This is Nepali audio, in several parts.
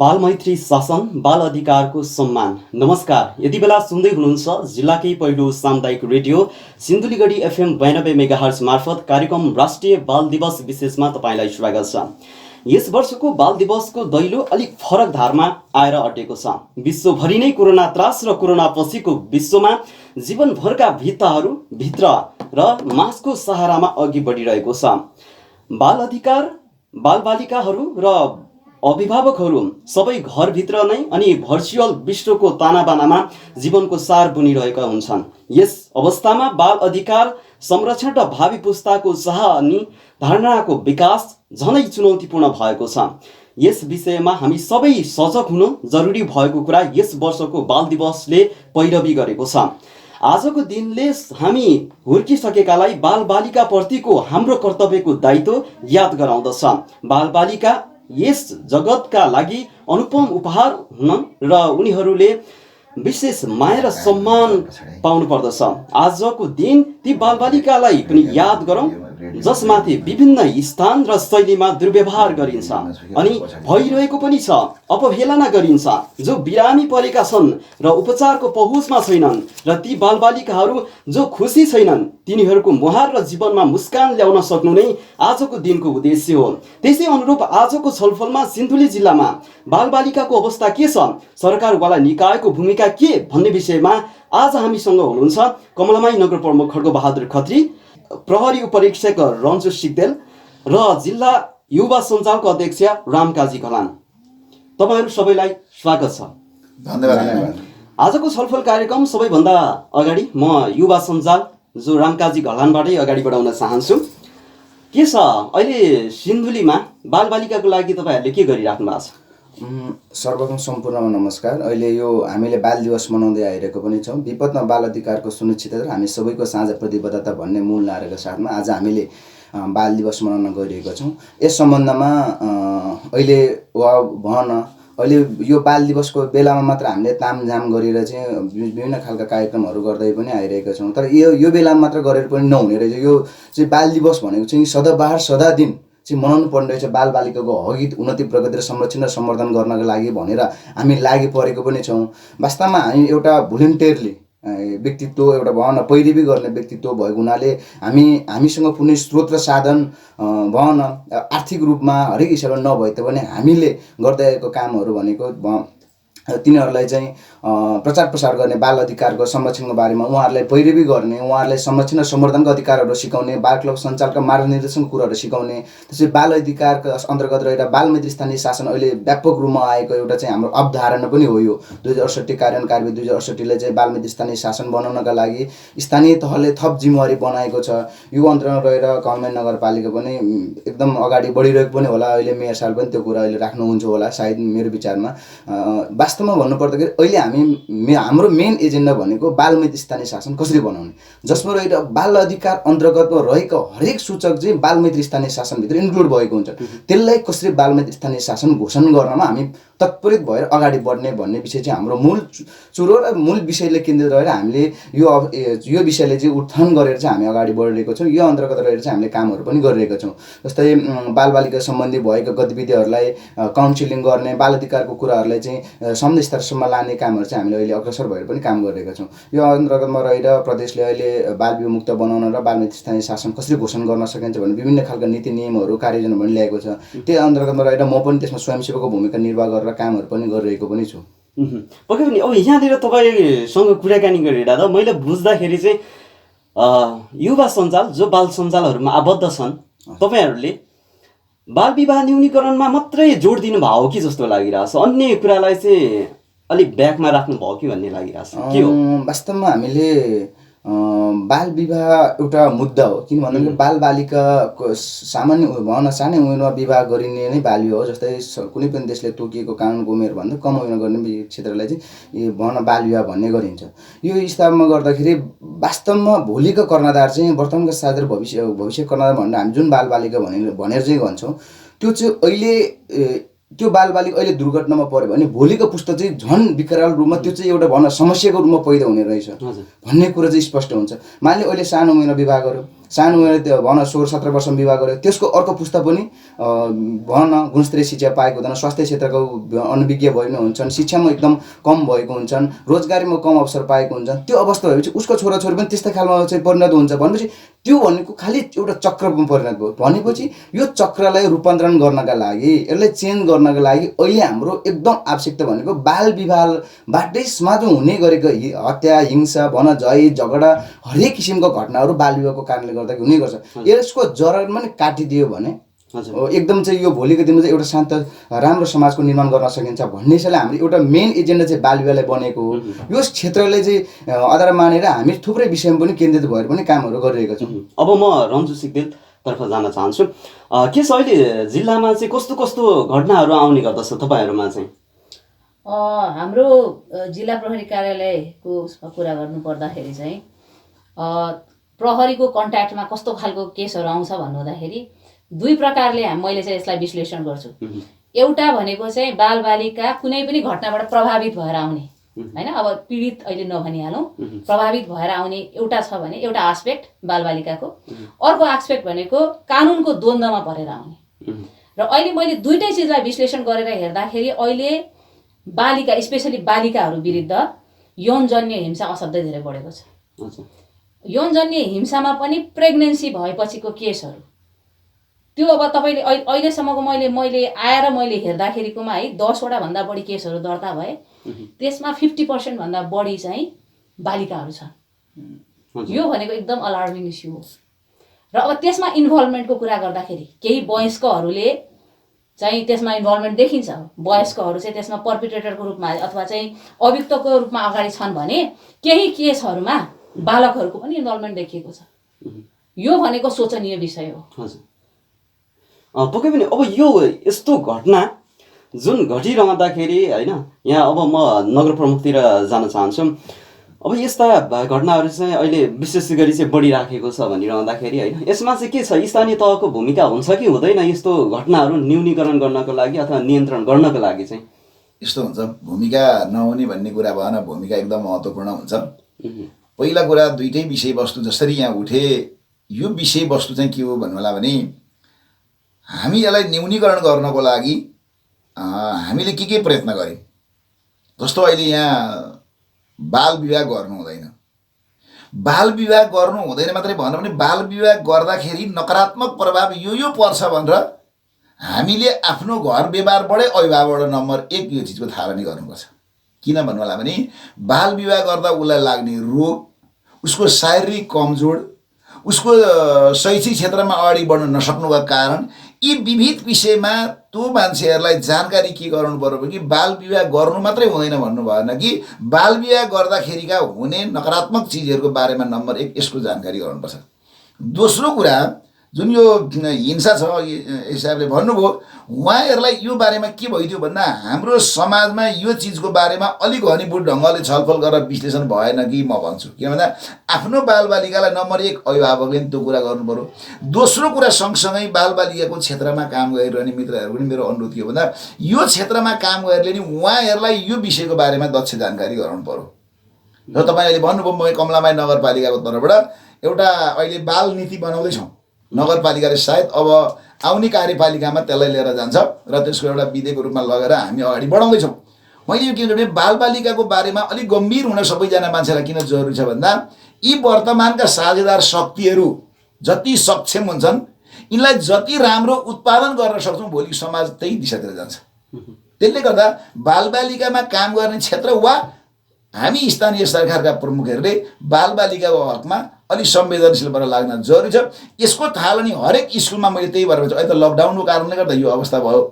बाल मैत्री शासन बाल अधिकारको सम्मान। नमस्कार, यति बेला सुन्दै हुनुहुन्छ जिल्लाकै पहिलो सामुदायिक रेडियो सिन्धुलीगढी एफएम 92 मेगाहर्ज मार्फत कार्यक्रम राष्ट्रिय बाल दिवस विशेषमा तपाईँलाई स्वागत छ। यस वर्षको बाल दिवसको दैलो अलिक फरक धारमा आएर अटेको छ। विश्वभरि नै कोरोना त्रास र कोरोना पछिको विश्वमा जीवनभरका भित्ताहरू भित्र र मास्कको सहारामा अघि बढिरहेको छ। बाल अधिकार, बालबालिकाहरू र अभिभावकहरू सबै घरभित्र नै अनि भर्चुअल विश्वको तानाबानामा जीवनको सार बुनिरहेका हुन्छन्। यस अवस्थामा बाल अधिकार संरक्षण र भावी पुस्ताको चाह अनि धारणाको विकास झनै चुनौतीपूर्ण भएको छ। यस विषयमा हामी सबै सजग हुनु जरुरी भएको कुरा यस वर्षको बाल दिवसले पैरवी गरेको छ। आजको दिनले हामी हुर्किसकेकालाई बालबालिकाप्रतिको हाम्रो कर्तव्यको दायित्व याद गराउँदछ। बालबालिका यस जगतका लागि अनुपम उपहार हुन र उनीहरूले विशेष माया र सम्मान पाउनु पर्दछ। आजको दिन ती बालबालिकालाई पनि याद गरौँ जसमाथि विभिन्न स्थान र शैलीमा दुर्व्यवहार गरिन्छ अनि भइरहेको पनि छ, अपहेलना गरिन्छ, जो बिरामी परेका छन् र उपचारको पहुँचमा छैनन्, र ती बालबालिकाहरू जो खुसी छैनन् तिनीहरूको मुहार र जीवनमा मुस्कान ल्याउन सक्नु नै आजको दिनको उद्देश्य हो। त्यसै अनुरूप आजको छलफलमा सिन्धुली जिल्लामा बालबालिकाको अवस्था के छ, सरकारवाला निकायको भूमिका के भन्ने विषयमा आज हामीसँग हुनुहुन्छ कमलामाई नगर प्रमुख खड्गबहादुर खत्री, प्रहरी उपरीक्षक रन्जु सिग्देल र जिल्ला युवा सञ्जालको अध्यक्ष रामकाजी घलान। तपाईहरू सबैलाई स्वागत छ। धन्यवाद। आजको छलफल कार्यक्रम सबैभन्दा अगाडि म युवा सञ्जाल जो रामकाजी घलानबाटै अगाडि बढाउन चाहन्छु। के छ अहिले सिन्धुलीमा बालबालिकाको लागि तपाईँहरूले के गरिराख्नु भएको छ? सर्वप्रथम सम्पूर्णमा नमस्कार। अहिले यो हामीले बाल दिवस मनाउँदै आइरहेको पनि छौँ। विपदमा बाल अधिकारको सुनिश्चितता र हामी सबैको साझा प्रतिबद्धता भन्ने मूल नाराको साथमा आज हामीले बाल दिवस मनाउन गइरहेका छौँ। यस सम्बन्धमा अहिले अहिले यो बाल दिवसको बेलामा मात्र हामीले तामझाम गरेर चाहिँ विभिन्न खालका कार्यक्रमहरू गर्दै पनि आइरहेका छौँ। तर यो बेलामा मात्र गरेर पनि नहुने रहेछ। यो चाहिँ बाल दिवस भनेको चाहिँ सदाबहार सदा दिन चाहिँ मनाउनु पर्ने रहेछ। बालबालिकाको हक, उन्नति, प्रगति र संरक्षण र सम्वर्धन गर्नको लागि भनेर हामी लागि परेको पनि छौँ। वास्तवमा हामी एउटा भोलिन्टियरली व्यक्तित्व, एउटा भावना पैरवी गर्ने व्यक्तित्व भएको हुनाले हामीसँग कुनै स्रोत र साधन आर्थिक रूपमा हरेक हिसाबले नभए तापनि हामीले गर्दै आएको कामहरू भनेको तिनीहरूलाई चाहिँ प्रचार प्रसार गर्ने, बाल अधिकारको संरक्षणको बारेमा उहाँहरूलाई पैरवी गर्ने, उहाँहरूलाई संरक्षण र सम्वर्धनको अधिकारहरू सिकाउने, बाल क्लब सञ्चालका मार्गनिर्देशनको कुराहरू सिकाउने। त्यसै बाल अधिकारको अन्तर्गत रहेर बालमैत्री स्थानीय शासन अहिले व्यापक रूपमा आएको एउटा चाहिँ हाम्रो अवधारणा पनि हो। यो 2068 कार्यान्वयन कार्य 2068ले चाहिँ बालमैत्री स्थानीय शासन बनाउनका लागि स्थानीय तहले थप जिम्मेवारी बनाएको छ। यो अन्तर्गत रहेर कमलामाई नगरपालिका पनि एकदम अगाडि बढिरहेको पनि होला। अहिले मेयर साहब पनि त्यो कुरा अहिले राख्नुहुन्छ होला सायद, मेरो विचारमा। वास्तवमा भन्नुपर्दाखेरि अहिले हाम्रो मेन एजेन्डा भनेको बालमैत्री स्थानीय शासन कसरी बनाउने, जसमा रहेर बाल अधिकार अन्तर्गतमा रहेको हरेक सूचक चाहिँ बालमैत्री स्थानीय शासनभित्र इन्क्लुड भएको हुन्छ। त्यसलाई कसरी बालमैत्री स्थानीय शासन घोषणा गर्नमा हामी तत्परित भएर अगाडि बढ्ने भन्ने विषय चाहिँ हाम्रो मूल चुरो र मूल विषयले केन्द्रित रहेर हामीले यो विषयले चाहिँ उत्थान गरेर चाहिँ हामी अगाडि बढिरहेको छौँ। यो अन्तर्गत रहेर चाहिँ हामीले कामहरू पनि गरिरहेका छौँ। जस्तै बालबालिका सम्बन्धी भएको गतिविधिहरूलाई काउन्सिलिङ गर्ने, बाल अधिकारको कुराहरूलाई चाहिँ सम्म स्तरसम्म लाने कामहरू चाहिँ हामीले अहिले अग्रसर भएर पनि काम गरिरहेका छौँ। यो अन्तर्गतमा रहेर प्रदेशले अहिले बाल विमुक्त बनाउन र बालमैत्री स्थानीय शासन कसरी घोषणा गर्न सकिन्छ भन्ने विभिन्न खालका नीति नियमहरू कार्ययोजना पनि ल्याएको छ। त्यो अन्तर्गतमा रहेर म पनि त्यसमा स्वयंसेवकको भूमिका निर्वाह गरेर कामहरू पनि गरिरहेको पनि छु। पक्कै पनि अब यहाँनिर तपाईँसँग कुराकानी गरिरहँदा मैले बुझ्दाखेरि चाहिँ युवा सञ्जाल जो बाल सञ्जालहरूमा आबद्ध छन्, तपाईँहरूले बाल विवाह न्यूनीकरणमा मात्रै जोड दिनुभयो कि जस्तो लागिरहेछ, अन्य कुरालाई चाहिँ अलिक ब्याकमा राख्नु भयो कि भन्ने लागिरहेछ। के हो वास्तवमा हामीले बाल विवाह एउटा मुद्दा हो, किन भन्दाखेरि बालबालिकाको सामान्य सानै उमेरमा विवाह गरिने नै बाल विवाह हो। जस्तै कुनै पनि देशले तोकिएको कानुनको उमेरभन्दा कम उमेरमा गर्ने क्षेत्रलाई चाहिँ बाल विवाह भन्ने गरिन्छ। यो हिसाबमा गर्दाखेरि वास्तवमा भोलिको कर्णधार चाहिँ वर्तमानका साथ भविष्य कर्णधार भनेर हामी जुन बालबालिका भनेर चाहिँ भन्छौँ, त्यो चाहिँ अहिले त्यो बालबालिका अहिले दुर्घटनामा पर्यो भने भोलिको पुस्ता चाहिँ झन् विकराल रूपमा त्यो चाहिँ एउटा समस्याको रूपमा पैदा हुने रहेछ भन्ने कुरा चाहिँ स्पष्ट हुन्छ। मानिले अहिले सानो उमेरमा विवाह गर्यो, सानो उमेर त्यो भन 16-17 वर्षमा विवाह गर्यो, त्यसको अर्को पुस्ता पनि भन गुणस्तरीय शिक्षा पाएको हुँदैन, स्वास्थ्य क्षेत्रको अनभिज्ञ भएन हुन्छन्, शिक्षामा एकदम कम भएको हुन्छन्, रोजगारीमा कम अवसर पाएको हुन्छन्। त्यो अवस्था भएपछि उसको छोराछोरी पनि त्यस्तै खालमा चाहिँ परिणत हुन्छ भनेपछि त्यो भनेको खालि एउटा चक्रमा परिणत भयो। भनेपछि यो चक्रलाई रूपान्तरण गर्नका लागि, यसलाई चेन्ज गर्नका लागि अहिले हाम्रो एकदम आवश्यकता भनेको बाल विवाहबाटै समाजमा हुने गरेको हत्या, हिंसा, भन झै झगडा हरेक किसिमको घटनाहरू बाल विवाहको कारणले गर्दा हुने गर्छ। यसको जडमा नै काटिदियो भने एकदम चाहिँ यो भोलिको दिनमा चाहिँ एउटा शान्त राम्रो समाजको निर्माण गर्न सकिन्छ भन्ने हिसाबले हाम्रो एउटा मेन एजेन्डा चाहिँ बाल विवाहलाई बनेको हो। यो क्षेत्रले चाहिँ आधार मानेर हामी थुप्रै विषयमा पनि केन्द्रित भएर पनि कामहरू गरिरहेका छौँ। अब म रन्जु सिग्देलतर्फ जान चाहन्छु। के छ अहिले जिल्लामा चाहिँ कस्तो कस्तो घटनाहरू आउने गर्दछ तपाईँहरूमा चाहिँ? हाम्रो जिल्ला प्रहरी कार्यालयको कुरा गर्नुपर्दाखेरि चाहिँ प्रहरीको कन्ट्याक्टमा कस्तो खालको केसहरू आउँछ भन्नुहुँदाखेरि दुई प्रकारले मैले चाहिँ यसलाई विश्लेषण गर्छु। एउटा भनेको चाहिँ बालबालिका कुनै पनि घटनाबाट प्रभावित भएर आउने, हैन, अब पीडित अहिले नभनिहालौँ, प्रभावित भएर आउने एउटा छ भने एउटा आस्पेक्ट बालबालिकाको, अर्को आस्पेक्ट भनेको कानुनको द्वन्द्वमा परेर आउने। र अहिले मैले दुईटै चिजलाई विश्लेषण गरेर हेर्दाखेरि अहिले बालिका स्पेसली बालिकाहरू विरुद्ध यौनजन्य हिंसा असाध्यै धेरै बढेको छ। यौनजन्य हिंसामा पनि प्रेग्नेन्सी भएपछिको केसहरू त्यो अब तपाईँले अहिलेसम्मको मैले आएर मैले हेर्दाखेरिकोमा है 10वटा भन्दा बढी केसहरू दर्ता भए, त्यसमा 50% भन्दा बढी चाहिँ बालिकाहरू छन्। यो भनेको एकदम अलार्मिङ इस्यु हो। र अब त्यसमा इन्भल्भमेन्टको कुरा गर्दाखेरि केही वयस्कहरूले चाहिँ त्यसमा इन्भल्भमेन्ट देखिन्छ, वयस्कहरू चाहिँ त्यसमा पर्पिट्रेटरको रूपमा अथवा चाहिँ अभियुक्तको रूपमा अगाडि छन् भने केही केसहरूमा बालकहरूको पनि इन्भल्भमेन्ट देखिएको छ। यो भनेको सोचनीय विषय हो। पक्कै पनि अब यो यस्तो घटना जुन घटिरहँदाखेरि होइन, यहाँ अब म नगर प्रमुखतिर जान चाहन्छु। अब यस्ता घटनाहरू चाहिँ अहिले विशेष गरी चाहिँ बढिराखेको छ भनिरहँदाखेरि होइन, यसमा चाहिँ के छ, स्थानीय तहको भूमिका हुन्छ कि हुँदैन यस्तो घटनाहरू न्यूनीकरण गर्नको लागि अथवा नियन्त्रण गर्नको लागि चाहिँ? यस्तो हुन्छ, भूमिका नहुने भन्ने कुरा भएन, भूमिका एकदम महत्त्वपूर्ण हुन्छ। पहिला कुरा दुईटै विषयवस्तु जसरी यहाँ उठे, यो विषयवस्तु चाहिँ के हो भन्नु होला भने हामी यसलाई न्यूनीकरण गर्नको लागि हामीले के प्रयत्न गर्यौँ। जस्तो अहिले यहाँ बाल विवाह गर्नु हुँदैन, बाल विवाह गर्नु हुँदैन मात्रै भन्नु भने बाल विवाह गर्दाखेरि नकारात्मक प्रभाव यो पर्छ भनेर हामीले आफ्नो घर व्यवहारबाटै अभिभावकबाट नम्बर 1 यो चिजको थालनी गर्नुपर्छ। किन भन्नु होला भने बाल विवाह गर्दा उसलाई लाग्ने रोग, उसको शारीरिक कमजोर, उसको शैक्षिक क्षेत्रमा अगाडि बढ्न नसक्नुको कारण यी विविध विषयमा त्यो मान्छेहरूलाई जानकारी के गराउनु पर्यो भने बाल विवाह गर्नु मात्रै हुँदैन भन्नु भएन कि बाल विवाह गर्दाखेरिका हुने नकारात्मक चिजहरूको बारेमा नम्बर 1 यसको जानकारी गराउनुपर्छ। दोस्रो कुरा जुन यो हिंसा छ हिसाबले भन्नुभयो, उहाँहरूलाई यो बारेमा के भइदियो भन्दा हाम्रो समाजमा यो चिजको बारेमा अलिक घनीभूत ढङ्गले छलफल गरेर विश्लेषण भएन कि म भन्छु। किन भन्दा आफ्नो बालबालिकालाई नम्बर 1 अभिभावकले त्यो कुरा गर्नु पर्यो। दोस्रो कुरा सँगसँगै बालबालिकाको क्षेत्रमा काम गरिरहने मित्रहरूको पनि मेरो अनुरोध के हो भन्दा यो क्षेत्रमा काम गरेरले नि उहाँहरूलाई यो विषयको बारेमा दक्ष जानकारी गराउनु पर्यो। र तपाईँले भन्नुभयो म कमलामाई नगरपालिकाको तर्फबाट एउटा अहिले बाल नीति बनाउँदैछौँ। नगरपालिकाले सायद अब आउने कार्यपालिकामा त्यसलाई लिएर जान्छ र त्यसको एउटा विधेयकको रूपमा लगेर हामी अगाडि बढाउँदैछौँ। मैले यो के भने बालबालिकाको बारेमा अलिक गम्भीर हुन सबैजना मान्छेलाई किन जरुरी छ भन्दा यी वर्तमानका साझेदार शक्तिहरू जति सक्षम हुन्छन्, यिनलाई जति राम्रो उत्पादन गर्न सक्छौँ, भोलि समाज त्यही दिशातिर जान्छ। त्यसले गर्दा बालबालिकामा काम गर्ने क्षेत्र वा हामी स्थानीय सरकारका प्रमुखहरूले बालबालिकाको हकमा अलिक संवेदनशील भएर लाग्न जरुरी छ। यसको थालनी हरेक स्कुलमा मैले त्यही भएर अहिले त लकडाउनको कारणले गर्दा यो अवस्था भयो।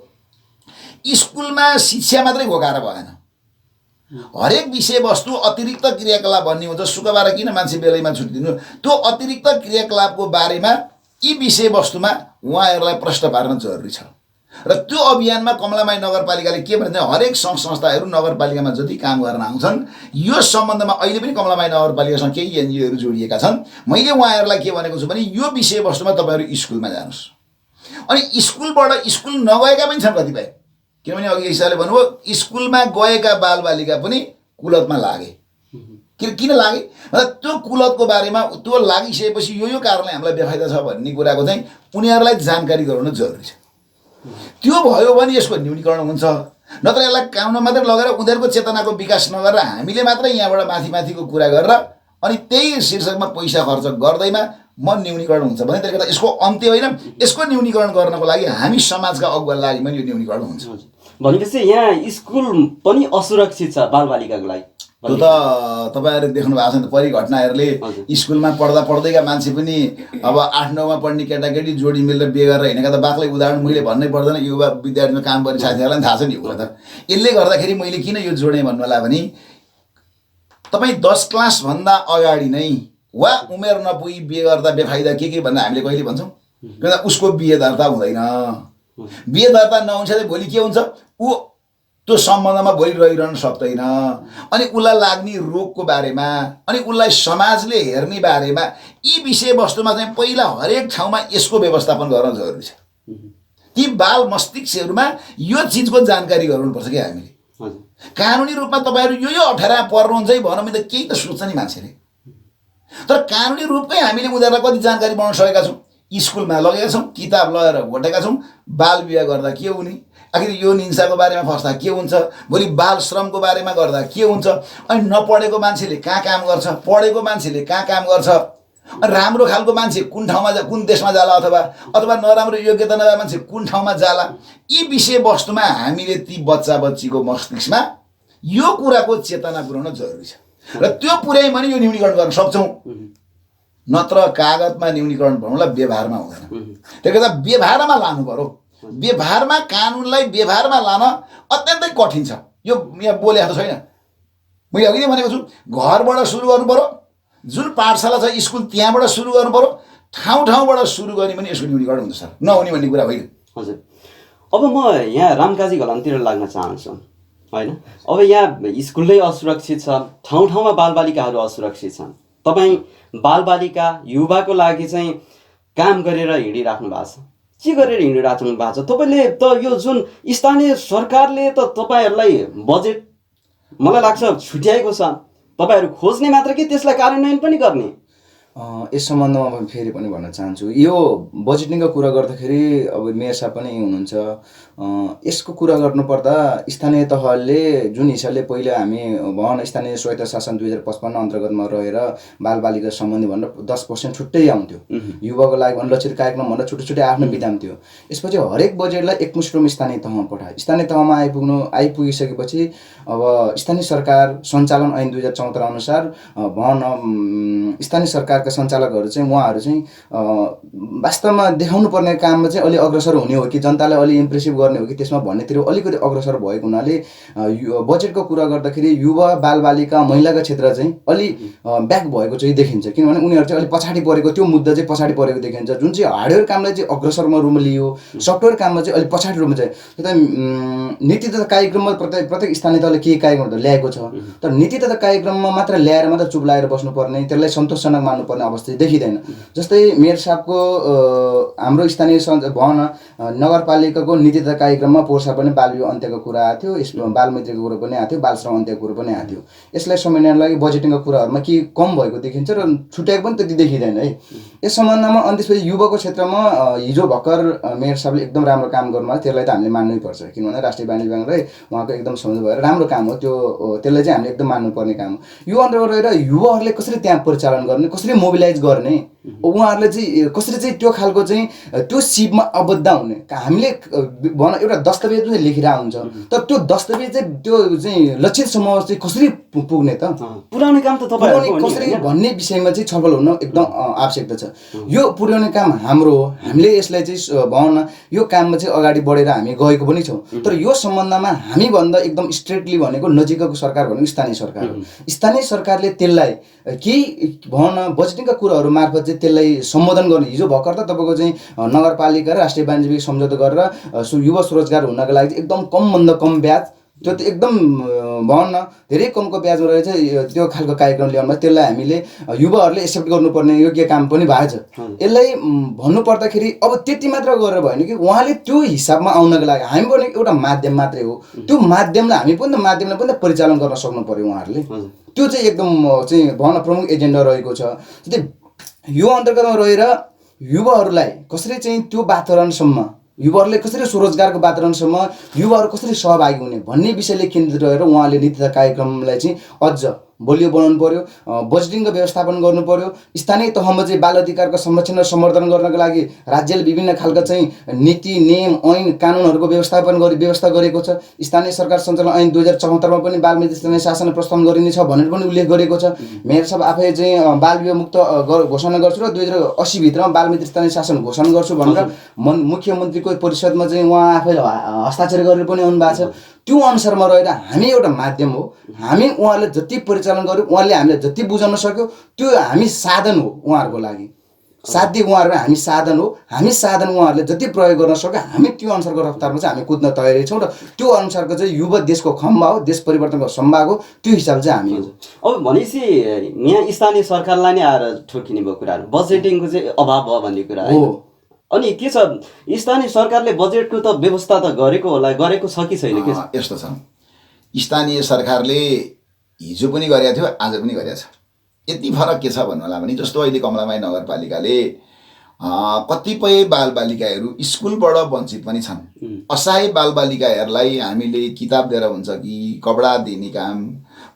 स्कुलमा शिक्षा मात्रै घोकाएर भएन, हरेक विषयवस्तु अतिरिक्त क्रियाकलाप भन्ने हुन्छ। शुक्रबार किन मान्छे बेलैमा छुट्टी दिनु, त्यो अतिरिक्त क्रियाकलापको बारेमा यी विषयवस्तुमा उहाँहरूलाई प्रश्न पार्न जरुरी छ। र त्यो अभियानमा कमलामाई नगरपालिकाले के भन्छ, हरेक सङ्घ संस्थाहरू नगरपालिकामा जति काम गर्न आउँछन् यो सम्बन्धमा अहिले पनि कमलामाई नगरपालिकासँग केही एनजिओहरू जोडिएका छन्। मैले उहाँहरूलाई के भनेको छु भने यो विषयवस्तुमा तपाईँहरू स्कुलमा जानुहोस्। अनि स्कुलबाट स्कुल नगएका पनि छन् कतिपय, किनभने अघि हिसाबले भन्नुभयो स्कुलमा गएका बालबालिका पनि कुलतमा लागे। किन लागे मतलब त्यो कुलतको बारेमा त्यो लागिसकेपछि यो कारणले हामीलाई बेफाइदा छ भन्ने कुराको चाहिँ उनीहरूलाई जानकारी गराउन जरुरी छ। त्यो भयो भने यसको न्यूनीकरण हुन्छ, नत्र यसलाई कानुनमा मात्रै लगेर उनीहरूको चेतनाको विकास नगरेर हामीले मात्रै यहाँबाट माथिको कुरा गरेर अनि त्यही शीर्षकमा पैसा खर्च गर्दैमा न्यूनीकरण हुन्छ भने त्यसले गर्दा यसको अन्त्य होइन, यसको न्यूनीकरण गर्नको लागि हामी समाजका अगुवाको लागि पनि यो न्यूनीकरण हुन्छ। भनेपछि यहाँ स्कुल पनि असुरक्षित छ बालबालिकाको लागि। त्यो त तपाईँहरूले देख्नु भएको छ नि त, परिघटनाहरूले स्कुलमा पढ्दैका मान्छे पनि अब 8-9मा पढ्ने केटाकेटी जोडी मिलेर बिहे गरेर हिँडेका त बाक्लै उदाहरण मैले भन्नै पर्दैन, युवा विद्यार्थीमा काम गर्ने साथीहरूलाई पनि थाहा छ नि यो त। यसले गर्दाखेरि मैले किन यो जोडेँ भन्नु होला भने तपाईँ 10 क्लासभन्दा अगाडि नै वा उमेर नपुगी बिहे गर्दा बेफाइदा के भन्दा हामीले कहिले भन्छौँ, किनभने उसको बिहे दर्ता हुँदैन। बिहे दर्ता नहुन्छ चाहिँ भोलि के हुन्छ, ऊ त्यो सम्बन्धमा भोलि रहिरहन सक्दैन। अनि उसलाई लाग्ने रोगको बारेमा अनि उसलाई समाजले हेर्ने बारेमा यी विषयवस्तुमा चाहिँ पहिला हरेक ठाउँमा यसको व्यवस्थापन गर्न जरुरी छ। ती बाल मस्तिष्कहरूमा यो चिजको जानकारी गराउनुपर्छ कि हामीले। कानुनी रूपमा तपाईँहरू यो अप्ठ्यारा पर्नुहुन्छ है भनौँ त केही त सोच्छ नि मान्छेले, तर कानुनी रूपमै हामीले उनीहरूलाई कति जानकारी बनाउन सकेका छौँ। स्कुलमा लगेका छौँ, किताब लगेर घोटेका छौँ, बाल विवाह गर्दा के हुने, आखिर यो हिंसाको बारेमा फस्दा के हुन्छ, भोलि बाल श्रमको बारेमा गर्दा के हुन्छ, अनि नपढेको मान्छेले कहाँ काम गर्छ, पढेको मान्छेले कहाँ काम गर्छ, राम्रो खालको मान्छे कुन ठाउँमा कुन देशमा जाला अथवा नराम्रो योग्यता नभए मान्छे कुन ठाउँमा जाला। यी विषयवस्तुमा हामीले ती बच्चाको मस्तिष्कमा यो कुराको चेतना पुर्याउन जरुरी छ र त्यो पुर्याइ भने यो न्यूनीकरण गर्न सक्छौँ, नत्र कागजमा न्यूनीकरण भन्नुलाई व्यवहारमा हुँदैन। त्यसले गर्दा व्यवहारमा लानु पर्यो। व्यवहारमा कानुनलाई व्यवहारमा लान अत्यन्तै कठिन छ। यो यहाँ बोलेको छैन, मैले अघि नै भनेको छु, घरबाट सुरु गर्नु पर्यो, जुन पाठशाला छ स्कुल त्यहाँबाट सुरु गर्नु पर्यो, ठाउँबाट सुरु गर्ने पनि यसको न्यूनीकरण हुन्छ सर, नहुने भन्ने कुरा होइन। हजुर, अब म यहाँ रामकाजी घलानतिर लाग्न चाहन्छु होइन। अब यहाँ स्कुल नै असुरक्षित छ, ठाउँमा बालबालिकाहरू असुरक्षित छन्। तपाईँ बालबालिका युवाको लागि चाहिँ काम गरेर हिँडिराख्नु भएको छ, के गरेर हिँडिराख्नु भएको छ तपाईँले? त यो जुन स्थानीय सरकारले त तपाईँहरूलाई बजेट मलाई लाग्छ छुट्याएको छ, तपाईँहरू खोज्ने मात्र कि त्यसलाई कार्यान्वयन पनि गर्ने? यस सम्बन्धमा म फेरि पनि भन्न चाहन्छु, यो बजेटिङको कुरा गर्दाखेरि अब मेयर साहब पनि हुनुहुन्छ, यसको कुरा गर्नुपर्दा स्थानीय तहले जुन हिसाबले पहिला हामी भवन स्थानीय स्वायत्त शासन 2055 अन्तर्गतमा रहेर बालबालिका सम्बन्धी भनेर 10% छुट्टै आउँथ्यो, युवाको लागि भनेर लक्षित कार्यक्रम भनेर छुट्टै आफ्नो विधान थियो। यसपछि हरेक बजेटलाई एकमुष्ट रूपमा स्थानीय तहमा पठायो। स्थानीय तहमा आइपुगिसकेपछि अब स्थानीय सरकार सञ्चालन ऐन 2074 अनुसार भवन स्थानीय सरकारका सञ्चालकहरू चाहिँ उहाँहरू चाहिँ वास्तवमा देखाउनु पर्ने काममा चाहिँ अलि अग्रसर हुने हो कि जनतालाई अलि इम्प्रेसिभ गर्ने हो कि त्यसमा भन्नेतिर अलिकति अग्रसर भएको हुनाले बजेटको कुरा गर्दाखेरि युवा बालबालिका महिलाका क्षेत्र चाहिँ अलि ब्याक भएको चाहिँ देखिन्छ। किनभने उनीहरू चाहिँ अलिक पछाडि परेको, त्यो मुद्दा चाहिँ पछाडि परेको देखिन्छ। जुन चाहिँ हार्डवेयर कामलाई चाहिँ अग्रसरमा रूपमा लियो, सफ्टवेयर काममा चाहिँ अलिक पछाडि रूपमा चाहिँ त्यता नीति तथा कार्यक्रममा प्रत्येक स्थानीय तहले केही कार्यक्रमहरू ल्याएको छ, तर नीति तथा कार्यक्रममा मात्र ल्याएर मात्र चुप लागेर बस्नुपर्ने, त्यसलाई सन्तोषजनक मान्नुपर्ने अवस्था देखिँदैन। जस्तै मेयर साहबको हाम्रो स्थानीय भवन नगरपालिकाको नीति तथा कार्यक्रममा पोहोर पनि बाल विवाह अन्त्यको कुरा आएको थियो, यसमा बालमैत्रीको कुरा पनि आएको थियो, बाल श्रम अन्त्यको कुरा पनि आएको थियो। यसलाई सम्हाल्नका लागि बजेटिङको कुराहरूमा के कम भएको देखिन्छ र छुट्याएको पनि त्यति देखिँदैन है यस सम्बन्धमा। अनि त्यसपछि युवाको क्षेत्रमा हिजो भर्खर मेयर साहबले एकदम राम्रो काम गर्नुभयो, त्यसलाई त हामीले मान्नै पर्छ। किनभने राष्ट्रिय वाणिज्य ब्याङ्कलाई उहाँको एकदम सम्झौता भएर राम्रो काम हो, त्यसलाई चाहिँ हामीले एकदम मान्नुपर्ने काम हो। यो अन्तर्गत रहेर युवाहरूले कसरी त्यहाँ परिचालन गर्ने, कसरी मोबिलाइज गर्ने, उहाँहरूले चाहिँ कसरी चाहिँ त्यो खालको चाहिँ त्यो सिपमा आबद्ध हुने। हामीले भन एउटा दस्तावेज चाहिँ लेखिरहेको हुन्छ, तर त्यो दस्तावेज चाहिँ त्यो चाहिँ लक्षित समूह चाहिँ कसरी पुग्ने त, पुर्याउने काम त तपाईहरुको कसरी भन्ने विषयमा चाहिँ छलफल हुन एकदम आवश्यकता छ। यो पुर्याउने काम हाम्रो हो, हामीले यसलाई चाहिँ भन यो काममा चाहिँ अगाडि बढेर हामी गएको पनि छौँ। तर यो सम्बन्धमा हामी भन्दा एकदम स्ट्रेटली भनेको नजिकको सरकार भनेको स्थानीय सरकार हो। स्थानीय सरकारले त्यसलाई केही भन बजेटिङका कुराहरू मार्फत चाहिँ त्यसलाई सम्बोधन गर्ने। हिजो भर्खर त तपाईँको चाहिँ नगरपालिका र राष्ट्रिय वाणिज्य सम्झौता गरेर युवा स्वरोजगार हुनको लागि एकदम कमभन्दा कम ब्याज त्यो त एकदम भन्न न धेरै कमको ब्याजमा रहेछ त्यो खालको कार्यक्रम ल्याउनमा त्यसलाई हामीले युवाहरूले एक्सेप्ट गर्नुपर्ने योग्य काम पनि भएछ। यसलाई भन्नुपर्दाखेरि अब त्यति मात्र गरेर भएन कि उहाँले त्यो हिसाबमा आउनको लागि हामी पनि एउटा माध्यम मात्रै हो, त्यो माध्यमलाई हामी पनि त माध्यमलाई पनि त परिचालन गर्न सक्नु पर्यो उहाँहरूले। त्यो चाहिँ एकदम चाहिँ भन्न प्रमुख एजेन्डा रहेको छ। जस्तै यो अन्तर्गतमा रहेर युवाहरूलाई कसरी चाहिँ त्यो वातावरणसम्म युवाहरूले कसरी स्वरोजगारको वातावरणसम्म युवाहरू कसरी सहभागी हुने भन्ने विषयले केन्द्रित रहेर उहाँले नीति तथा कार्यक्रमलाई चाहिँ अझ बलियो बनाउनु पर्यो, बजेटिङको व्यवस्थापन गर्नु पर्यो। स्थानीय तहमा चाहिँ बाल अधिकारको संरक्षण र सम्वर्धन गर्नको लागि राज्यले विभिन्न खालका चाहिँ नीति नियम ऐन कानुनहरूको व्यवस्था गरेको छ। स्थानीय सरकार सञ्चालन ऐन 2074 मा पनि बाल मित्र स्थानीय शासन प्रस्ताव गरिनेछ भनेर पनि उल्लेख गरेको छ। मेयर साहब आफै चाहिँ बाल विवाह मुक्त घोषणा गर्छु र 2080 भित्रमा बाल मित्र स्थानीय शासन घोषणा गर्छु भनेर मुख्यमन्त्रीको परिषदमा चाहिँ उहाँ आफैले हस्ताक्षर गरेर पनि आउनु भएको छ। त्यो अनुसारमा रहेर हामी एउटा माध्यम हो, हामी उहाँले जति परिचालन गर्यो उहाँले हामीले जति बुझाउन सक्यो त्यो हामी साधन हो उहाँहरूको लागि। साध्य उहाँहरू हामी साधन हो, हामी साधन उहाँहरूले जति प्रयोग गर्न सक्यो हामी त्यो अनुसारको रफ्तारमा चाहिँ हामी कुद्न तयारी छौँ र त्यो अनुसारको चाहिँ युवा देशको खम्बा हो, देश परिवर्तनको सम्भाग हो, त्यो हिसाबले चाहिँ हामी हो। अब भनेपछि यहाँ स्थानीय सरकारलाई नै आएर ठोकिने भयो कुराहरू, बजेटिङको चाहिँ अभाव भयो भन्ने कुरा हो। अनि के छ, स्थानीय सरकारले बजेटको त व्यवस्था त गरेको होला, गरेको छ कि छैन? के छ? यस्तो छ, स्थानीय सरकारले हिजो पनि गरेको थियो, आज पनि गरेको छ। यति फरक के छ भन्नु होला भने जस्तो अहिले कमलामाई नगरपालिकाले कतिपय बालबालिकाहरू स्कुलबाट वञ्चित पनि छन्। असहाय बालबालिकाहरूलाई हामीले किताब दिएर हुन्छ कि कपडा दिने काम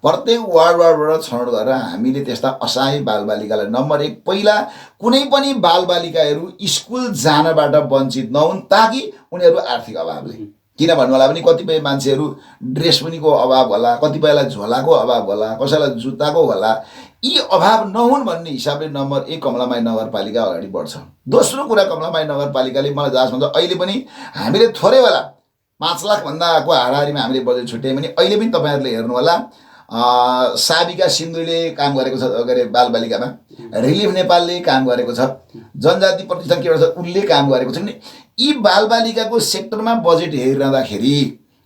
प्रत्येक वार्डबाट छनौट गरेर हामीले त्यस्ता असहाय बालबालिकालाई नम्बर 1 पहिला कुनै पनि बालबालिकाहरू स्कुल जानबाट वञ्चित नहुन्, ताकि उनीहरू आर्थिक अभावले, किन भन्नु होला भने कतिपय मान्छेहरू ड्रेस पनिको अभाव होला, कतिपयलाई झोलाको अभाव होला, कसैलाई जुत्ताको होला, यी अभाव नहुन् भन्ने हिसाबले नम्बर 1 कमलामाई नगरपालिका अगाडि बढ्छ। दोस्रो कुरा, कमलामाई नगरपालिकाले मलाई जहाँसम्म हुन्छ अहिले पनि हामीले थोरै बेला 5 लाख भन्दाको हाराहारीमा हामीले बजेट छुट्यायौँ भने अहिले पनि तपाईँहरूले हेर्नु होला साबिका सिन्धुले काम गरेको छ के अरे बालबालिकामा, रिलिफ नेपालले काम गरेको छ, जनजाति प्रतिष्ठान के भन्छ उसले काम गरेको छ। यी बालबालिकाको सेक्टरमा बजेट हेरिरहँदाखेरि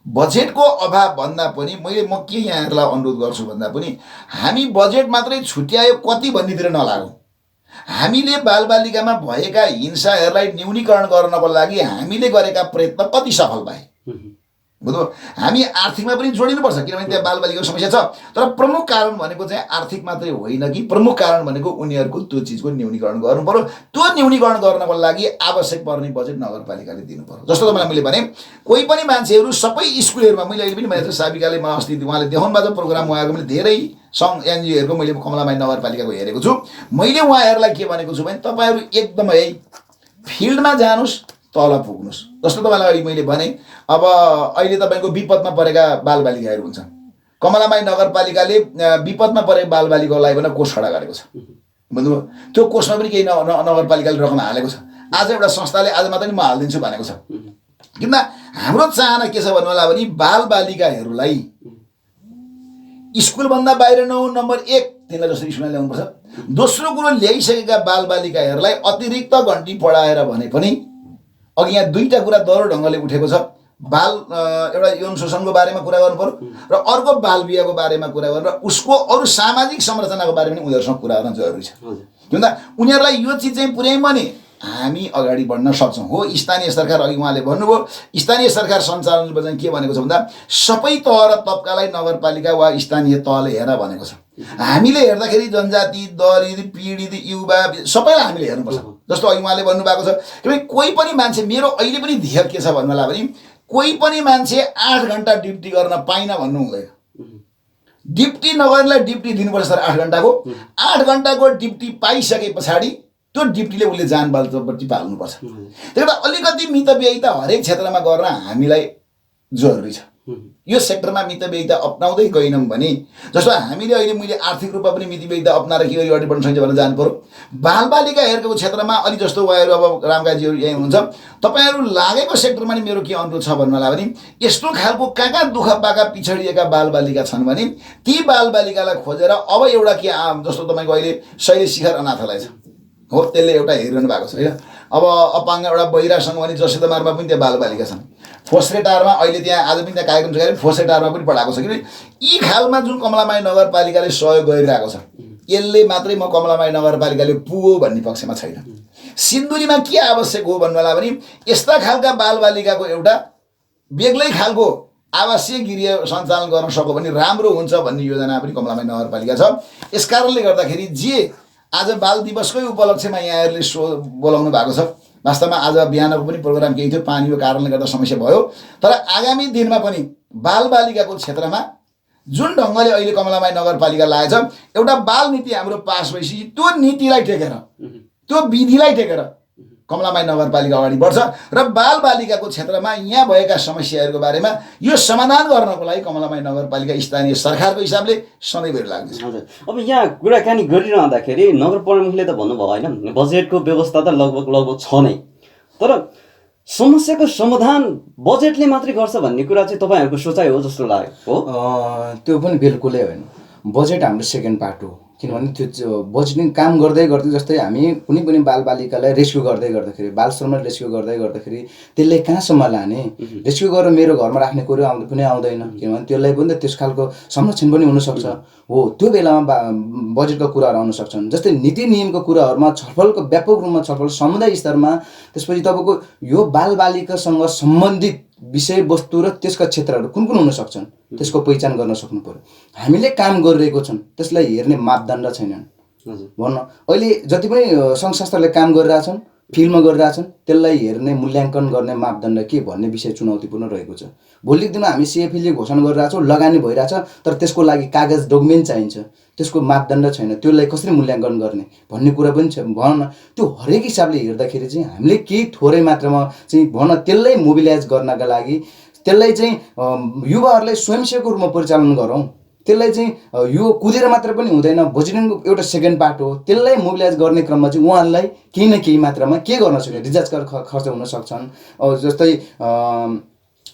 बजेटको अभाव भन्दा पनि म के यहाँहरूलाई अनुरोध गर्छु भन्दा पनि हामी बजेट मात्रै छुट्यायो कति भन्नेतिर नलागौँ। हामीले बालबालिकामा भएका हिंसाहरूलाई न्यूनीकरण गर्नको लागि हामीले गरेका प्रयत्न कति सफल भए बुझ्नु। हामी आर्थिकमा पनि जोडिनुपर्छ, किनभने त्यहाँ बालबालिकाको समस्या छ। तर प्रमुख कारण भनेको चाहिँ आर्थिक मात्रै होइन कि प्रमुख कारण भनेको उनीहरूको त्यो चिजको न्यूनीकरण गर्नु पर्यो। त्यो न्यूनीकरण गर्नको लागि आवश्यक पर्ने बजेट नगरपालिकाले दिनु पर्यो। जस्तो तपाईँलाई मैले भने कोही पनि मान्छेहरू सबै स्कुलहरूमा, मैले अहिले पनि भनेको साबिकाले अस्ति उहाँले देखाउनु भएको प्रोग्राम उहाँको मैले धेरै सङ्घ एनजिओहरूको मैले कमलामाई नगरपालिकाको हेरेको छु। मैले उहाँहरूलाई के भनेको छु भने तपाईँहरू एकदमै फिल्डमा जानुहोस्, तल पुग्नुहोस्। जस्तो तपाईँलाई अहिले मैले भने अब अहिले तपाईँको विपदमा परेका बालबालिकाहरू हुन्छन्, कमलामाई नगरपालिकाले विपदमा परेको बालबालिकाको लागि पनि कोष खडा गरेको छ बुझ्नुभयो। त्यो कोषमा पनि केही नगरपालिकाले रकम हालेको छ। आज एउटा संस्थाले आज मात्रै म हालिदिन्छु भनेको छ। किन हाम्रो चाहना के छ भन्नु होला भने बालबालिकाहरूलाई स्कुलभन्दा बाहिर नहुन्, नम्बर 1 तिनीलाई जसरी स्कुलमा ल्याउनुपर्छ। दोस्रो कुरो, ल्याइसकेका बालबालिकाहरूलाई अतिरिक्त घन्टी पढाएर भने पनि अघि यहाँ 2टा कुरा दह्रो ढङ्गले उठेको छ। एउटा यौन शोषणको बारेमा कुरा गर्नु पर्यो र अर्को बाल बिहाको बारेमा कुरा गरेर उसको अरू सामाजिक संरचनाको बारेमा पनि उनीहरूसँग कुरा गर्न जरुरी छ। किन उनीहरूलाई यो चिज चाहिँ पुर्यायौँ भने हामी अगाडि बढ्न सक्छौँ। हो, स्थानीय सरकार अघि उहाँले भन्नुभयो, स्थानीय सरकार सञ्चालनले चाहिँ के भनेको छ भन्दा सबै तह र तबकालाई नगरपालिका वा स्थानीय तहले हेर भनेको छ। हामीले हेर्दाखेरि जनजाति, दलित, पीडित, युवा सबैलाई हामीले हेर्नुपर्छ। जस्तो अघि उहाँले भन्नुभएको छ किनभने कोही पनि मान्छे, मेरो अहिले पनि ध्येय के छ भन्नु होला भने कोही पनि मान्छे 8 घन्टा ड्युटी गर्न पाइन भन्नु हुँदैन। ड्युटी नगर्नेलाई ड्युटी दिनुपर्छ सर 8 घन्टाको। 8 घन्टाको ड्युटी पाइसके पछाडि त्यो ड्युटीले उसले जानबालपट्टि पाल्नुपर्छ। त्यही भएर अलिकति मितव्ययिता हरेक क्षेत्रमा गर्न हामीलाई जरुरी छ। यो सेक्टरमा मितव्ययिता अपनाउँदै गएनौँ भने, जस्तो हामीले अहिले मैले आर्थिक रूपमा पनि मितव्ययिता अपनाएर के गरी अगाडि बढ्न सकिन्छ भनेर जानु पर्यो। बालबालिकाहरूको क्षेत्रमा अलि जस्तो उहाँहरू अब रामकाजीहरू यहीँ हुनुहुन्छ, तपाईँहरू लागेको सेक्टरमा नि मेरो के अनुरोध छ भन्नु होला भने यस्तो खालको कहाँ दुःख पाएका पिछडिएका बालबालिका छन् भने ती बालबालिकालाई खोजेर अब एउटा के जस्तो तपाईँको अहिले शैली शिखर अनाथालय छ, हो त्यसले एउटा हेरिरहनु भएको छ होइन। अब अपाङ्ग एउटा बहिरासँग भने जसोदामारमा पनि त्यहाँ बालबालिका छन्। फोस्रेटारमा अहिले त्यहाँ आज पनि त्यहाँ कार्यक्रम छ फोस्रेटारमा पनि पठाएको छ कि यी खालमा जुन कमलामाई नगरपालिकाले सहयोग गरिरहेको छ यसले मात्रै म कमलामाई नगरपालिकाले पुगो भन्ने पक्षमा छैन। सिन्धुलीमा के आवश्यक हो भन्नुलाई पनि यस्ता खालका बालबालिकाको एउटा बेग्लै खालको आवासीय गृह सञ्चालन गर्न सक्यो भने राम्रो हुन्छ भन्ने योजना पनि कमलामाई नगरपालिका छ। यस कारणले गर्दाखेरि जे आज बाल दिवसकै उपलक्ष्यमा यहाँहरूले बोलाउनु भएको छ, वास्तवमा आज बिहानको पनि प्रोग्राम केही थियो, पानीको कारणले गर्दा समस्या भयो, तर आगामी दिनमा पनि बालबालिकाको क्षेत्रमा जुन ढङ्गले अहिले कमलामाई नगरपालिका लागेछ एउटा बाल नीति हाम्रो पास भएपछि त्यो नीतिलाई टेकेर त्यो विधिलाई टेकेर कमलामाई नगरपालिका अगाडि बढ्छ र बालबालिकाको क्षेत्रमा यहाँ भएका समस्याहरूको बारेमा यो समाधान गर्नको लागि कमलामाई नगरपालिका स्थानीय सरकारको हिसाबले सधैँभरि लाग्नेछ। हजुर, अब यहाँ कुराकानी गरिरहँदाखेरि नगर प्रमुखले त भन्नुभयो होइन बजेटको व्यवस्था त लगभग छ नै, तर समस्याको समाधान बजेटले मात्रै गर्छ भन्ने कुरा चाहिँ तपाईँहरूको सोचाइ हो जस्तो लाग्यो हो? त्यो पनि बिल्कुलै होइन। बजेट हाम्रो सेकेन्ड पार्ट हो, किनभने त्यो बजेटिङ काम गर्दै गर्दै जस्तै हामी कुनै पनि बालबालिकालाई रेस्क्यु गर्दै गर्दाखेरि बाल श्रमलाई रेस्क्यु गर्दै गर्दाखेरि त्यसले कहाँसम्म लाने, रेस्क्यु गरेर मेरो घरमा राख्ने कुरो कुनै आउँदैन, किनभने त्यसलाई पनि त त्यस खालको संरक्षण पनि हुनसक्छ हो। त्यो बेलामा बजेटका कुराहरू आउन सक्छन्, जस्तै नीति नियमको कुराहरूमा छलफलको व्यापक रूपमा छलफल समुदाय स्तरमा, त्यसपछि तपाईँको यो बालबालिकासँग सम्बन्धित विषयवस्तु र त्यसका क्षेत्रहरू कुन कुन हुन सक्छन् त्यसको पहिचान गर्न सक्नु पर्यो। हामीले काम गरिरहेको छन् त्यसलाई हेर्ने मापदण्ड छैनन् भन्न। अहिले जति पनि सङ्घ संस्थाले काम गरिरहेछन् फिल्डमा गरिरहेछन् त्यसलाई हेर्ने मूल्याङ्कन गर्ने मापदण्ड के भन्ने विषय चुनौतीपूर्ण रहेको छ। भोलिको दिनमा हामी सिएफले घोषणा गरिरहेछौँ, लगानी भइरहेछ, तर त्यसको लागि कागज डकुमेन्ट चाहिन्छ, त्यसको मापदण्ड छैन, त्यसलाई कसरी मूल्याङ्कन गर्ने भन्ने कुरा पनि छ भन्न। त्यो हरेक हिसाबले हेर्दाखेरि चाहिँ हामीले केही थोरै मात्रामा चाहिँ भन्न त्यसलाई मोबिलाइज गर्नका लागि त्यसलाई चाहिँ युवाहरूलाई स्वयंसेवकको रूपमा परिचालन गरौँ। त्यसलाई चाहिँ यो कुदेर मात्र पनि हुँदैन, बजेटिङको एउटा सेकेन्ड पार्ट हो। त्यसलाई मोबिलाइज गर्ने क्रममा चाहिँ उहाँहरूलाई केही न केही मात्रामा के गर्न सक्छ, रिचार्ज खर्च हुन सक्छन्। जस्तै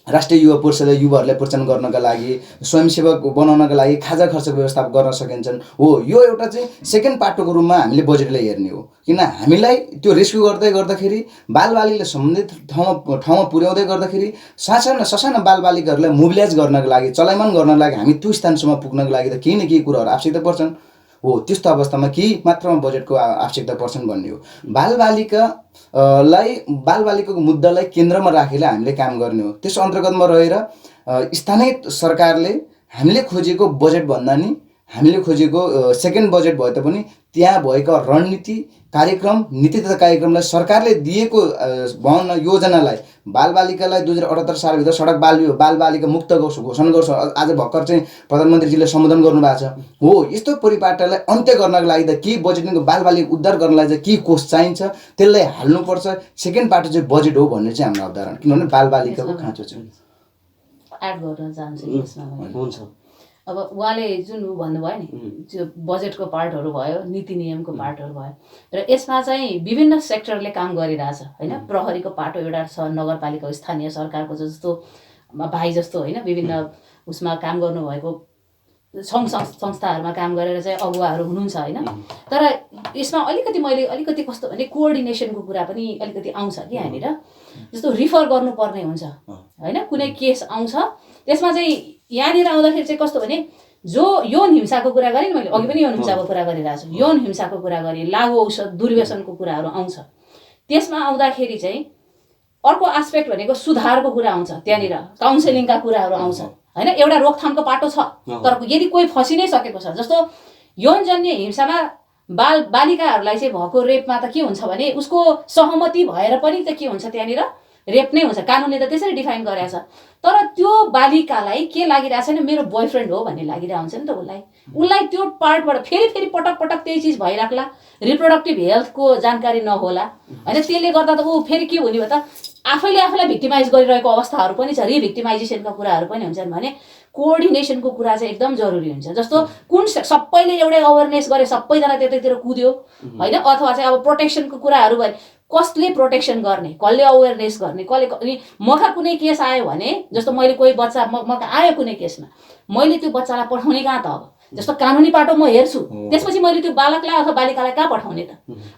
राष्ट्रिय युवा परिषदले युवाहरूलाई प्रोत्साहन गर्नका लागि स्वयंसेवक बनाउनका लागि खाजा खर्च व्यवस्था गर्न सकिन्छन् हो। यो एउटा चाहिँ सेकेन्ड पार्टको रूपमा हामीले बजेटलाई हेर्ने हो, किन हामीलाई त्यो रेस्क्यु गर्दै गर्दाखेरि बालबालिकाले सम्बन्धित ठाउँमा पुर्याउँदै गर्दाखेरि ससाना बालबालिकाहरूलाई मोबिलाइज गर्नको लागि चलायमान गर्नको लागि हामी त्यो स्थानसम्म पुग्नको लागि त केही न केही कुराहरू आवश्यकता पर्छन् हो। त्यस्तो अवस्थामा केही मात्रामा बजेटको आवश्यकता पर्छन् भन्ने हो। बालबालिकाको मुद्दालाई केन्द्रमा राखेर हामीले काम गर्ने हो। त्यस अन्तर्गतमा रहेर स्थानीय सरकारले हामीले खोजेको बजेट भन्दा नि हामीले खोजेको सेकेन्ड बजेट भए तापनि त्यहाँ भएका रणनीति कार्यक्रम नीति तथा कार्यक्रमलाई सरकारले दिएको भन्न योजनालाई बालबालिकालाई 2078 सालभित्र सडक बालबालिका मुक्त घोषणा गर्छ। आज भर्खर चाहिँ प्रधानमन्त्रीजीले सम्बोधन गर्नुभएको छ हो। यस्तो परिपाटलाई अन्त्य गर्नको लागि त के बजेटिङको बालबालिका उद्धार गर्नलाई चाहिँ के कोष चाहिन्छ त्यसलाई हाल्नुपर्छ। सेकेन्ड पार्ट चाहिँ बजेट हो भन्ने चाहिँ हाम्रो अवधारणा, किनभने बालबालिकाको खाँचो छ। एड गर्न चाहन्छु यसमा। हुन्छ। अब उहाँले जुन भन्नुभयो नि त्यो बजेटको पार्टहरू भयो, नीति नियमको पार्टहरू भयो, र यसमा चाहिँ विभिन्न सेक्टरले काम गरिरहेछ होइन। प्रहरीको पाटो एउटा छ, नगरपालिका स्थानीय सरकारको जस्तो भाइ जस्तो होइन विभिन्न उसमा काम गर्नुभएको सङ्घ संस्थाहरूमा काम गरेर चाहिँ अगुवाहरू हुनुहुन्छ होइन। तर यसमा मैले अलिकति कस्तो भने कोअर्डिनेसनको कुरा पनि अलिकति आउँछ कि यहाँनिर। जस्तो रिफर गर्नुपर्ने हुन्छ होइन, कुनै केस आउँछ त्यसमा चाहिँ यहाँनिर आउँदाखेरि चाहिँ कस्तो भने जो यौन हिंसाको कुरा गरेँ नि मैले अघि पनि यौन हिंसाको कुरा गरिरहेको छु, यौन हिंसाको कुरा गरेँ, लागु औषध दुर्व्यसनको कुराहरू आउँछ। त्यसमा आउँदाखेरि चाहिँ अर्को एस्पेक्ट भनेको सुधारको कुरा आउँछ, त्यहाँनिर काउन्सेलिङका कुराहरू आउँछ होइन। एउटा रोकथामको पाटो छ, तर यदि कोही फँसी नै सकेको छ, जस्तो यौनजन्य हिंसामा बालिकाहरूलाई चाहिँ भएको रेपमा त के हुन्छ भने उसको सहमति भएर पनि त के हुन्छ त्यहाँनिर रेप नै हुन्छ, कानुनले त त्यसरी डिफाइन गरेको छ। तर त्यो बालिकालाई के लागिरहेको छैन, मेरो बोयफ्रेन्ड हो भन्ने लागिरहेको हुन्छ नि त उसलाई त्यो पार्टबाट फेरि पटक पटक त्यही चिज भइराख्ला, रिप्रोडक्टिभ हेल्थको जानकारी नहोला होइन। त्यसले गर्दा त ऊ फेरि के हुने भयो त आफैलाई भिक्टिमाइज गरिरहेको अवस्थाहरू पनि छ, रिभिक्टिमाइजेसनका कुराहरू पनि हुन्छन् भने कोअर्डिनेसनको कुरा चाहिँ एकदम जरुरी हुन्छ। जस्तो कुन सबैले एउटै अवेरनेस गरे सबैजना त्यतैतिर कुद्यो होइन, अथवा चाहिँ अब प्रोटेक्सनको कुराहरू भने कसले प्रोटेक्सन गर्ने, कसले अवेरनेस गर्ने, कसले मका कुनै केस आयो भने जस्तो मैले कोही बच्चा मका आयो कुनै केसमा मैले त्यो बच्चालाई पठाउने कहाँ त, अब जस्तो कानुनी पाटो म हेर्छु त्यसपछि मैले त्यो बालकलाई अथवा बालिकालाई कहाँ पठाउने त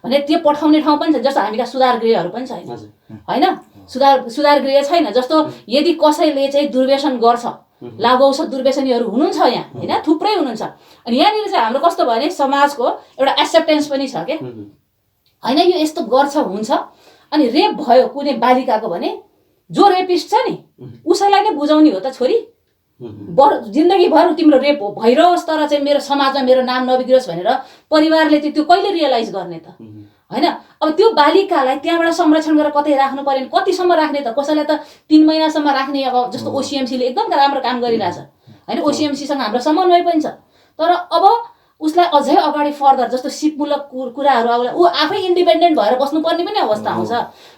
भने त्यो पठाउने ठाउँ पनि छ। जस्तो हामीका सुधार गृहहरू पनि छैन होइन, सुधार गृह छैन। जस्तो यदि कसैले चाहिँ दुर्व्यसन गर्छ, लागु औषध दुर्व्यसनीहरू हुनुहुन्छ यहाँ होइन, थुप्रै हुनुहुन्छ। अनि यहाँनिर चाहिँ हाम्रो कस्तो भयो भने समाजको एउटा एक्सेप्टेन्स पनि छ क्या, होइन यो यस्तो गर्छ हुन्छ। अनि रेप भयो कुनै बालिकाको भने जो रेपिस्ट छ नि उसैलाई नै बुझाउने हो त छोरी, जिन्दगीभर तिम्रो रेप भइरहोस् तर चाहिँ मेरो समाजमा मेरो नाम नबिग्रोस् भनेर परिवारले चाहिँ त्यो कहिले रियलाइज गर्ने त होइन। अब त्यो बालिकालाई त्यहाँबाट संरक्षण गरेर कतै राख्नु पर्यो भने कतिसम्म राख्ने त, कसैलाई त 3 महिनासम्म राख्ने। अब जस्तो ओसिएमसीले एकदम राम्रो काम गरिरहेछ होइन, ओसिएमसीसँग हाम्रो समन्वय पनि छ। तर अब उसलाई अझै अगाडि फर्दर जस्तो सिपमूलक कुराहरू अब ऊ आफै इन्डिपेन्डेन्ट भएर बस्नुपर्ने पनि अवस्था आउँछ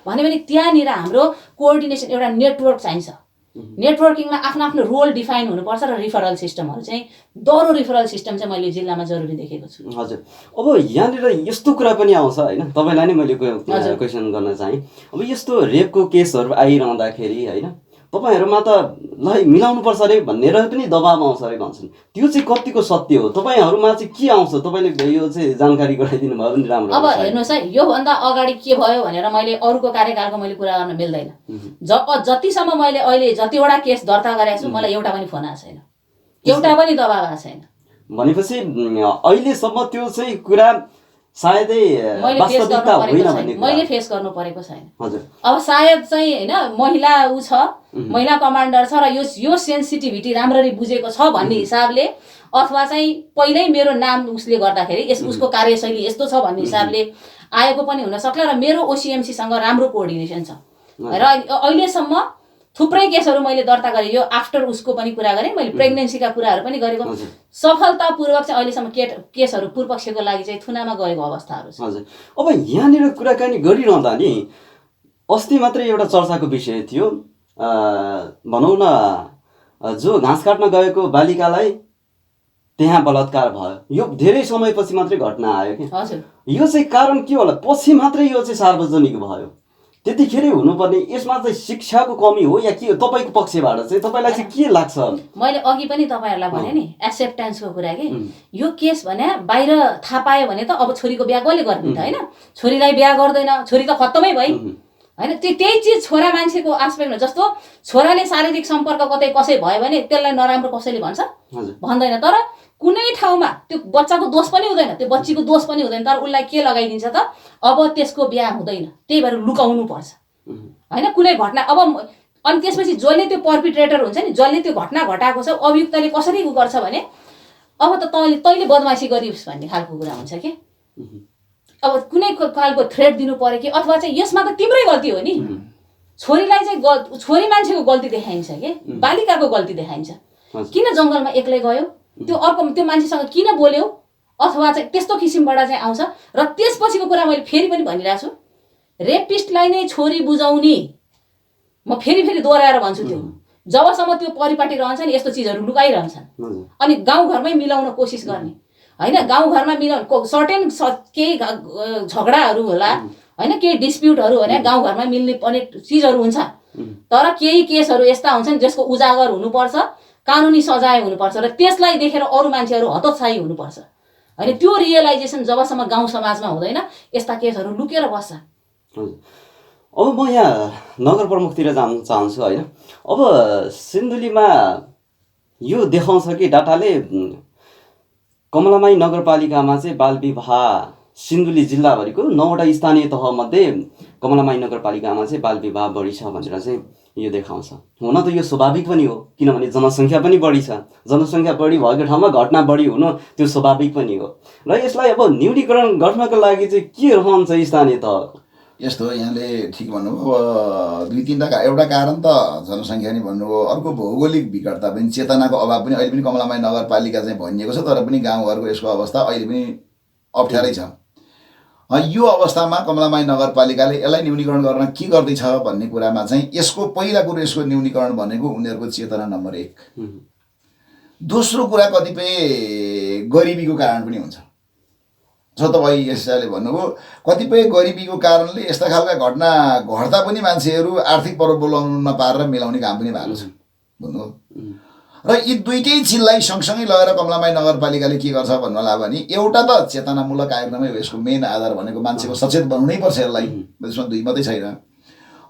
भन्यो भने त्यहाँनिर हाम्रो कोअर्डिनेसन एउटा नेटवर्क चाहिन्छ। नेटवर्किङमा आफ्नो आफ्नो रोल डिफाइन हुनुपर्छ र रिफरल सिस्टमहरू चाहिँ दह्रो रिफरल सिस्टम चाहिँ मैले जिल्लामा जरुरी देखेको छु। हजुर, अब यहाँनिर यस्तो कुरा पनि आउँछ होइन, तपाईँलाई नै मैले क्वेसन गर्न चाहेँ। अब यस्तो रेपको केसहरू आइरहँदाखेरि होइन तपाईँहरूमा त ल मिलाउनुपर्छ अरे भनेर पनि दबाब आउँछ अरे भन्छन्, त्यो चाहिँ कतिको सत्य हो? तपाईँहरूमा चाहिँ के आउँछ? तपाईँले यो चाहिँ जानकारी गराइदिनु भयो भने राम्रो। अब हेर्नुहोस् है, योभन्दा अगाडि के भयो भनेर मैले अरूको कार्यकालको मैले कुरा गर्न मिल्दैन। जतिसम्म मैले अहिले जतिवटा केस दर्ता गरेको छु मलाई एउटा पनि फोन आएको छैन, एउटा पनि दबाब आएको छैन। भनेपछि अहिलेसम्म त्यो चाहिँ कुरा सायदै वास्तविकता होइन भन्ने मैले फेस गर्नु परेको छैन। हजुर, अब सायद चाहिँ होइन महिला ऊ छ, महिला कमान्डर छ र यो सेन्सिटिभिटी राम्ररी बुझेको छ भन्ने हिसाबले अथवा चाहिँ पहिल्यै मेरो नाम उसले गर्दाखेरि उसको कार्यशैली यस्तो छ भन्ने हिसाबले आएको पनि हुन सक्ला र मेरो ओसिएमसीसँग राम्रो कोअर्डिनेसन छ र अहिलेसम्म थुप्रै केसहरू मैले दर्ता गरेँ। यो आफ्टर उसको पनि कुरा गरेँ मैले, प्रेग्नेन्सीका कुराहरू पनि गरेको। सफलतापूर्वक चाहिँ अहिलेसम्म केसहरू पूर्वपक्षको लागि चाहिँ थुनामा गएको अवस्थाहरू छ। हजुर, अब यहाँनिर कुराकानी गरिरहँदा नि अस्ति मात्रै एउटा चर्चाको विषय थियो, भनौँ न जो घाँस काट्न गएको बालिकालाई त्यहाँ बलात्कार भयो, यो धेरै समयपछि मात्रै घटना आयो कि। हजुर, यो चाहिँ कारण के होला? पछि मात्रै यो चाहिँ सार्वजनिक भयो, त्यतिखेरै हुनुपर्ने। यसमा चाहिँ शिक्षाको कमी हो या के हो? तपाईँको पक्षबाट चाहिँ तपाईँलाई चाहिँ के लाग्छ? मैले अघि पनि तपाईँहरूलाई भने नि एक्सेप्टेन्सको कुरा कि यो केस भने बाहिर थाहा पायो भने त अब छोरीको बिहा कसले गर्ने त होइन, छोरीलाई बिहा गर्दैन, छोरी त खत्तमै भई होइन। त्यही चिज छोरा मान्छेको आस्पेक्टमा जस्तो छोराले शारीरिक सम्पर्क कतै कसै भयो भने त्यसलाई नराम्रो कसैले भन्छ भन्दैन, तर कुनै ठाउँमा त्यो बच्चाको दोष पनि हुँदैन, त्यो बच्चीको दोष पनि हुँदैन, तर उसलाई के लगाइदिन्छ त अब त्यसको बिहा हुँदैन, त्यही भएर लुकाउनु पर्छ होइन कुनै घटना। अब अनि त्यसपछि जसले त्यो पर्पिट्रेटर हुन्छ नि, जसले त्यो घटना घटाएको छ अभियुक्तले कसरी उ गर्छ भने अब त तैँले बदमासी गरिस् भन्ने खालको कुरा हुन्छ कि। अब कुनै खालको थ्रेट दिनु पर्यो कि अथवा चाहिँ यसमा त तिम्रै गल्ती हो नि, छोरीलाई चाहिँ छोरी मान्छेको गल्ती देखाइन्छ कि बालिकाको गल्ती देखाइन्छ। किन जङ्गलमा एक्लै गयो, त्यो अर्को त्यो मान्छेसँग किन बोल्यौ, अथवा चाहिँ त्यस्तो किसिमबाट चाहिँ आउँछ। र त्यसपछिको कुरा मैले फेरि पनि भनिरहेको छु, रेपिस्टलाई नै छोरी बुझाउने, म फेरि दोहोऱ्याएर भन्छु, त्यो जबसम्म त्यो परिपाटी रहन्छ नि यस्तो चिजहरू लुकाइरहन्छन्। अनि गाउँघरमै मिलाउन कोसिस गर्ने होइन, गाउँघरमा मिलाउनु सर्टेन केही झगडाहरू होला होइन, केही डिस्प्युटहरू भने गाउँघरमा मिल्ने पर्ने चिजहरू हुन्छ, तर केही केसहरू यस्ता हुन्छन् जसको उजागर हुनुपर्छ, कानुनी सजाय हुनुपर्छ र त्यसलाई देखेर अरू मान्छेहरू हतोत्साही हुनुपर्छ होइन। त्यो रियलाइजेसन जबसम्म गाउँ समाजमा हुँदैन यस्ता केसहरू लुकेर बस्छ। अब म यहाँ नगर प्रमुखतिर जान चाहन्छु होइन। अब सिन्धुलीमा यो देखाउँछ कि डाटाले कमलामाई नगरपालिकामा चाहिँ बाल विवाह सिन्धुली जिल्लाभरिको 9वटा स्थानीय तहमध्ये कमलामाई नगरपालिकामा चाहिँ बाल विवाह बढी छ भनेर चाहिँ यो देखाउँछ। हुन त यो स्वाभाविक पनि हो, किनभने जनसङ्ख्या पनि बढी छ, जनसङ्ख्या बढी भएको ठाउँमा घटना बढी हुनु त्यो स्वाभाविक पनि हो। र यसलाई अब न्यूनीकरण गर्नको लागि चाहिँ के रहन्छ स्थानीय तहको? यस्तो यहाँले ठिक भन्नुभयो, अब 2-3टा एउटा कारण त जनसङ्ख्या नै भन्नुभयो, अर्को भौगोलिक विकटता पनि, चेतनाको अभाव पनि। अहिले पनि कमलामाई नगरपालिका चाहिँ भनिएको छ तर पनि गाउँघरको यसको अवस्था अहिले पनि अप्ठ्यारै छ। यो अवस्थामा कमलामाई नगरपालिकाले यसलाई न्यूनीकरण गर्न के गर्दैछ भन्ने कुरामा चाहिँ यसको पहिला कुरो यसको न्यूनीकरण भनेको उनीहरूको चेतना नम्बर 1। दोस्रो कुरा कतिपय गरिबीको कारण पनि हुन्छ, जो तपाईँ यसले भन्नुभयो, कतिपय गरिबीको कारणले यस्ता खालका घटना घट्दा पनि मान्छेहरू आर्थिक प्रबोधन नपारेर मिलाउने काम पनि भएको छ भन्नुभयो। र यी दुईटै चिजलाई सँगसँगै लगेर कमलामाई नगरपालिकाले के गर्छ भन्नुलाई भने एउटा त चेतनामूलक कार्यक्रमै हो, यसको मेन आधार भनेको मान्छेको सचेत बनाउनै पर्छ यसलाई, यसमा दुई मात्रै छैन।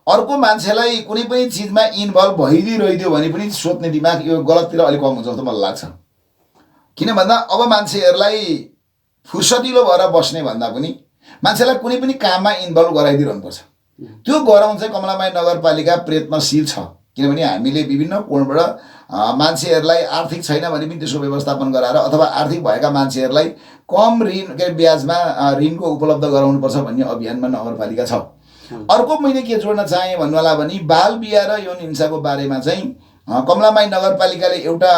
अर्को मान्छेलाई कुनै पनि चिजमा इन्भल्भ भइदिइरहिदियो भने पनि सोध्ने दिमाग यो गलततिर अलिक कम हुन्छ जस्तो मलाई लाग्छ। किन भन्दा अब मान्छेहरूलाई फुर्सदिलो भएर बस्ने भन्दा पनि मान्छेलाई कुनै पनि काममा इन्भल्भ गराइदिइरहनुपर्छ। त्यो गराउन चाहिँ कमलामाई नगरपालिका प्रयत्नशील छ। किनभने हामीले विभिन्न कोणबाट मान्छेहरूलाई आर्थिक छैन भने पनि त्यसको व्यवस्थापन गराएर अथवा आर्थिक भएका मान्छेहरूलाई कम ऋण ब्याजमा ऋणको उपलब्ध गराउनुपर्छ भन्ने अभियानमा नगरपालिका छ। अर्को मैले के जोड्न चाहेँ भन्नुला भने बाल बिहा र यौन हिंसाको बारेमा चाहिँ कमलामाई नगरपालिकाले एउटा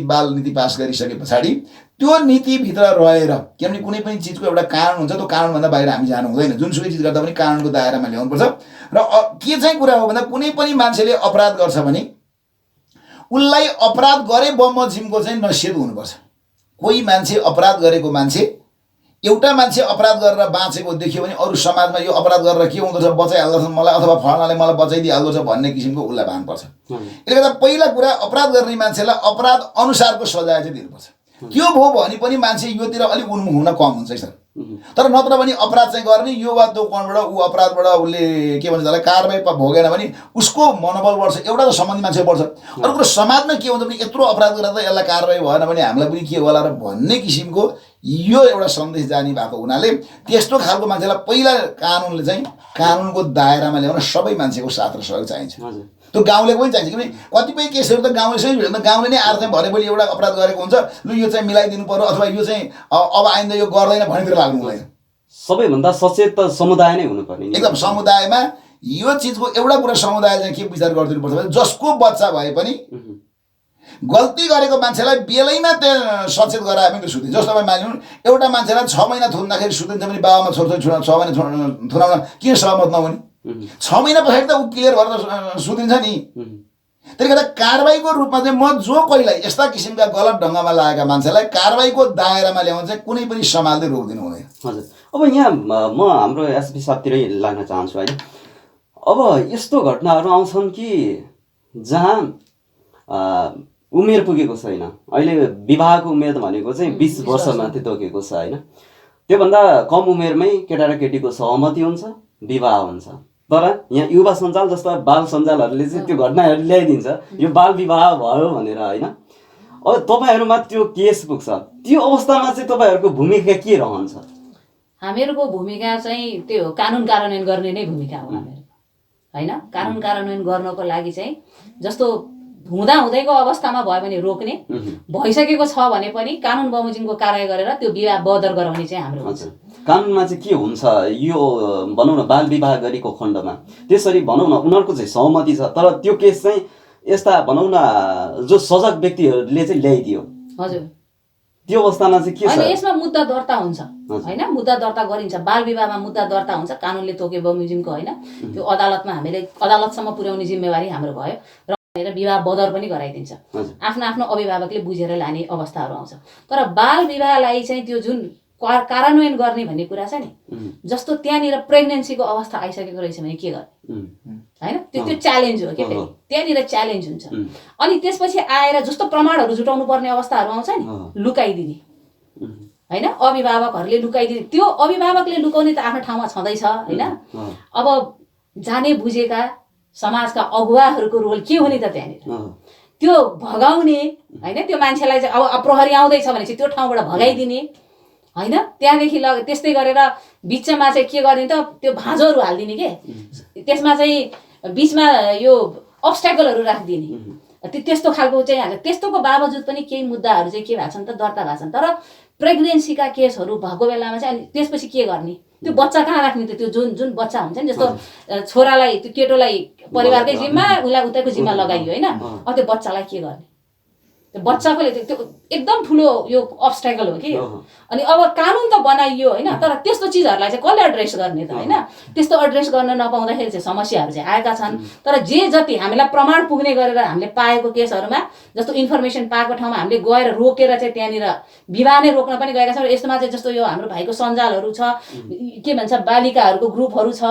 बाल नीति पास गरिसके पछाडि त्यो नीतिभित्र रहेर, किनभने कुनै पनि चिजको एउटा कारण हुन्छ, त्यो कारणभन्दा बाहिर हामी जानु हुँदैन। जुनसुकै चिज गर्दा पनि कानुनको दायरामा ल्याउनुपर्छ। र के चाहिँ कुरा हो भन्दा कुनै पनि मान्छेले अपराध गर्छ भने उसलाई अपराध गरे बमोजिमको चाहिँ नसियत हुनुपर्छ। कोही मान्छे अपराध गरेको मान्छे एउटा मान्छे अपराध गरेर बाँचेको देख्यो भने अरू समाजमा यो अपराध गरेर के हुँदछ, बचाइहाल्दछ मलाई अथवा फलानाले मलाई बचाइदिइहाल्दछ भन्ने किसिमको उसलाई भान पर्छ। यसले गर्दा पहिला कुरा अपराध गर्ने मान्छेलाई अपराध अनुसारको सजाय चाहिँ दिनुपर्छ। त्यो भयो भने पनि मान्छे योतिर अलिक उन्मुख हुन कम हुन्छ सर। तर नत्र भने अपराध चाहिँ गर्ने यो वा त्यो कोणबाट ऊ अपराधबाट उसले के भन्छ त्यसलाई कारबाही भोगेन भने उसको मनोबल बढ्छ। एउटा त सम्बन्धी मान्छे बढ्छ। अर्को कुरो समाजमा के हुन्छ भने यत्रो अपराध गरेर त यसलाई कारबाही भएन भने हामीलाई पनि के होला र भन्ने किसिमको यो एउटा सन्देश जाने भएको हुनाले त्यस्तो खालको मान्छेलाई पहिला कानुनले चाहिँ कानुनको दायरामा ल्याउन सबै मान्छेको साथ र सहयोग चाहिन्छ। त्यो गाउँलेको पनि चाहिन्छ। किनभने कतिपय केसहरू त गाउँलेसँगै भिड्दा गाउँले नै आएर चाहिँ भरे भोलि एउटा अपराध गरेको हुन्छ, लु यो चाहिँ मिलाइदिनु पर्यो अथवा यो चाहिँ अब आइन्दा यो गर्दैन भनेर लाग्नु हुँदैन। सबैभन्दा सचेत त समुदाय नै हुनुपर्ने। एकदम समुदायमा यो चिजको एउटा कुरा समुदाय चाहिँ के विचार गरिदिनुपर्छ भने जसको बच्चा भए पनि गल्ती गरेको मान्छेलाई बेलैमा त्यो सचेत गराए पनि त्यो सुतिन्छ। जस्तो तपाईँ मानिनु एउटा मान्छेलाई 6 महिना थुन्दाखेरि सुतिन्छ भने बाबामा छोड्छ 6 महिना थुनाउन किन सहमत नहुने? 6 महिना पछाडि त ऊ क्लियर भएर त सुतिन्छ नि। त्यसले गर्दा कारबाहीको रूपमा चाहिँ म जो कोहीलाई यस्ता किसिमका गलत ढङ्गमा लागेका मान्छेलाई कारबाहीको दायरामा ल्याउन चाहिँ कुनै पनि समाजले रोक्दिनु हुँदैन। हजुर, अब यहाँ म हाम्रो एसपी साहबतिरै लाग्न चाहन्छु होइन। अब यस्तो घटनाहरू आउँछन् कि जहाँ उमेर पुगेको छैन। अहिले विवाहको उमेर भनेको चाहिँ 20 वर्षमाथि तोकेको छ होइन। त्योभन्दा कम उमेरमै केटा र केटीको सहमति हुन्छ, विवाह हुन्छ। तर यहाँ युवा सञ्जाल जस्ता बाल सञ्जालहरूले चाहिँ त्यो घटनाहरू ल्याइदिन्छ यो बाल विवाह भयो भनेर होइन। अब तपाईँहरूमा त्यो केस पुग्छ, त्यो अवस्थामा चाहिँ तपाईँहरूको भूमिका के रहन्छ? हामीहरूको भूमिका चाहिँ त्यो कानुन कार्यान्वयन गर्ने नै भूमिका हो हामीहरूको होइन। कानुन कार्यान्वयन गर्नको लागि चाहिँ जस्तो हुँदाहुँदैको अवस्थामा भयो भने रोक्ने, भइसकेको छ भने पनि कानुन बमोजिमको कारवाही गरेर त्यो विवाह बदर गराउने चाहिँ हाम्रो हुन्छ। कानुनमा चाहिँ के हुन्छ यो भनौँ न बाल विवाह गरेको खण्डमा त्यसरी भनौँ न उनीहरूको चाहिँ सहमति छ, तर त्यो केस चाहिँ यस्ता भनौँ न जो सजग व्यक्तिहरूले चाहिँ ल्याइदियो। हजुर, त्यो अवस्थामा चाहिँ के छ? यसमा मुद्दा दर्ता हुन्छ होइन, मुद्दा दर्ता गरिन्छ। बाल विवाहमा मुद्दा दर्ता हुन्छ कानुनले तोके बमोजिमको होइन। त्यो अदालतमा हामीले अदालतसम्म पुर्याउने जिम्मेवारी हाम्रो भयो र विवाह बदर पनि गराइदिन्छ। आफ्नो आफ्नो अभिभावकले बुझेर लाने अवस्थाहरू आउँछ। तर बाल विवाहलाई चाहिँ त्यो जुन कार्यान्वयन गर्ने भन्ने कुरा छ नि, जस्तो त्यहाँनिर प्रेग्नेन्सीको अवस्था आइसकेको रहेछ भने के गर्ने होइन, त्यो च्यालेन्ज हो क्या। त्यहाँनिर च्यालेन्ज हुन्छ। अनि त्यसपछि आएर जस्तो प्रमाणहरू जुटाउनु पर्ने अवस्थाहरू आउँछ नि, लुकाइदिने होइन, अभिभावकहरूले लुकाइदिने। त्यो अभिभावकले लुकाउने त आफ्नो ठाउँमा छँदैछ होइन। अब जाने बुझेका समाजका अगुवाहरूको रोल के हो नि त त्यहाँनिर, त्यो भगाउने होइन। त्यो मान्छेलाई चाहिँ अब प्रहरी आउँदैछ भने चाहिँ त्यो ठाउँबाट भगाइदिने होइन। त्यहाँदेखि त्यस्तै गरेर बिचमा चाहिँ के गर्ने त त्यो भाँजोहरू हालिदिने के, त्यसमा चाहिँ बिचमा यो अब्स्ट्याकलहरू राखिदिने। त्यस्तो खालको चाहिँ हाल्छ। त्यस्तोको बावजुद पनि केही मुद्दाहरू चाहिँ के भएको छन् त दर्ता भएको छन्। तर प्रेग्नेन्सीका केसहरू भएको बेलामा चाहिँ अनि त्यसपछि के गर्ने, त्यो बच्चा कहाँ राख्ने त? त्यो जुन जुन बच्चा हुन्छ नि, जस्तो छोरालाई त्यो केटोलाई परिवारकै जिम्मा उसलाई उतैको जिम्मा लगाइयो होइन। अब त्यो बच्चालाई के गर्ने? त्यो बच्चाकोले त्यो एकदम ठुलो यो अब्स्ट्याकल हो कि। अनि अब कानुन त बनाइयो होइन, तर त्यस्तो चिजहरूलाई चाहिँ कसले एड्रेस गर्ने त होइन। त्यस्तो एड्रेस गर्न नपाउँदाखेरि चाहिँ समस्याहरू चाहिँ आएका छन्। तर जे जति हामीलाई प्रमाण पुग्ने गरेर हामीले पाएको केसहरूमा, जस्तो इन्फर्मेसन पाएको ठाउँमा हामीले गएर रोकेर चाहिँ त्यहाँनिर विवाह नै रोक्न पनि गएका छौँ। यस्तोमा चाहिँ जस्तो यो हाम्रो भाइको सञ्जालहरू छ, के भन्छ बालिकाहरूको ग्रुपहरू छ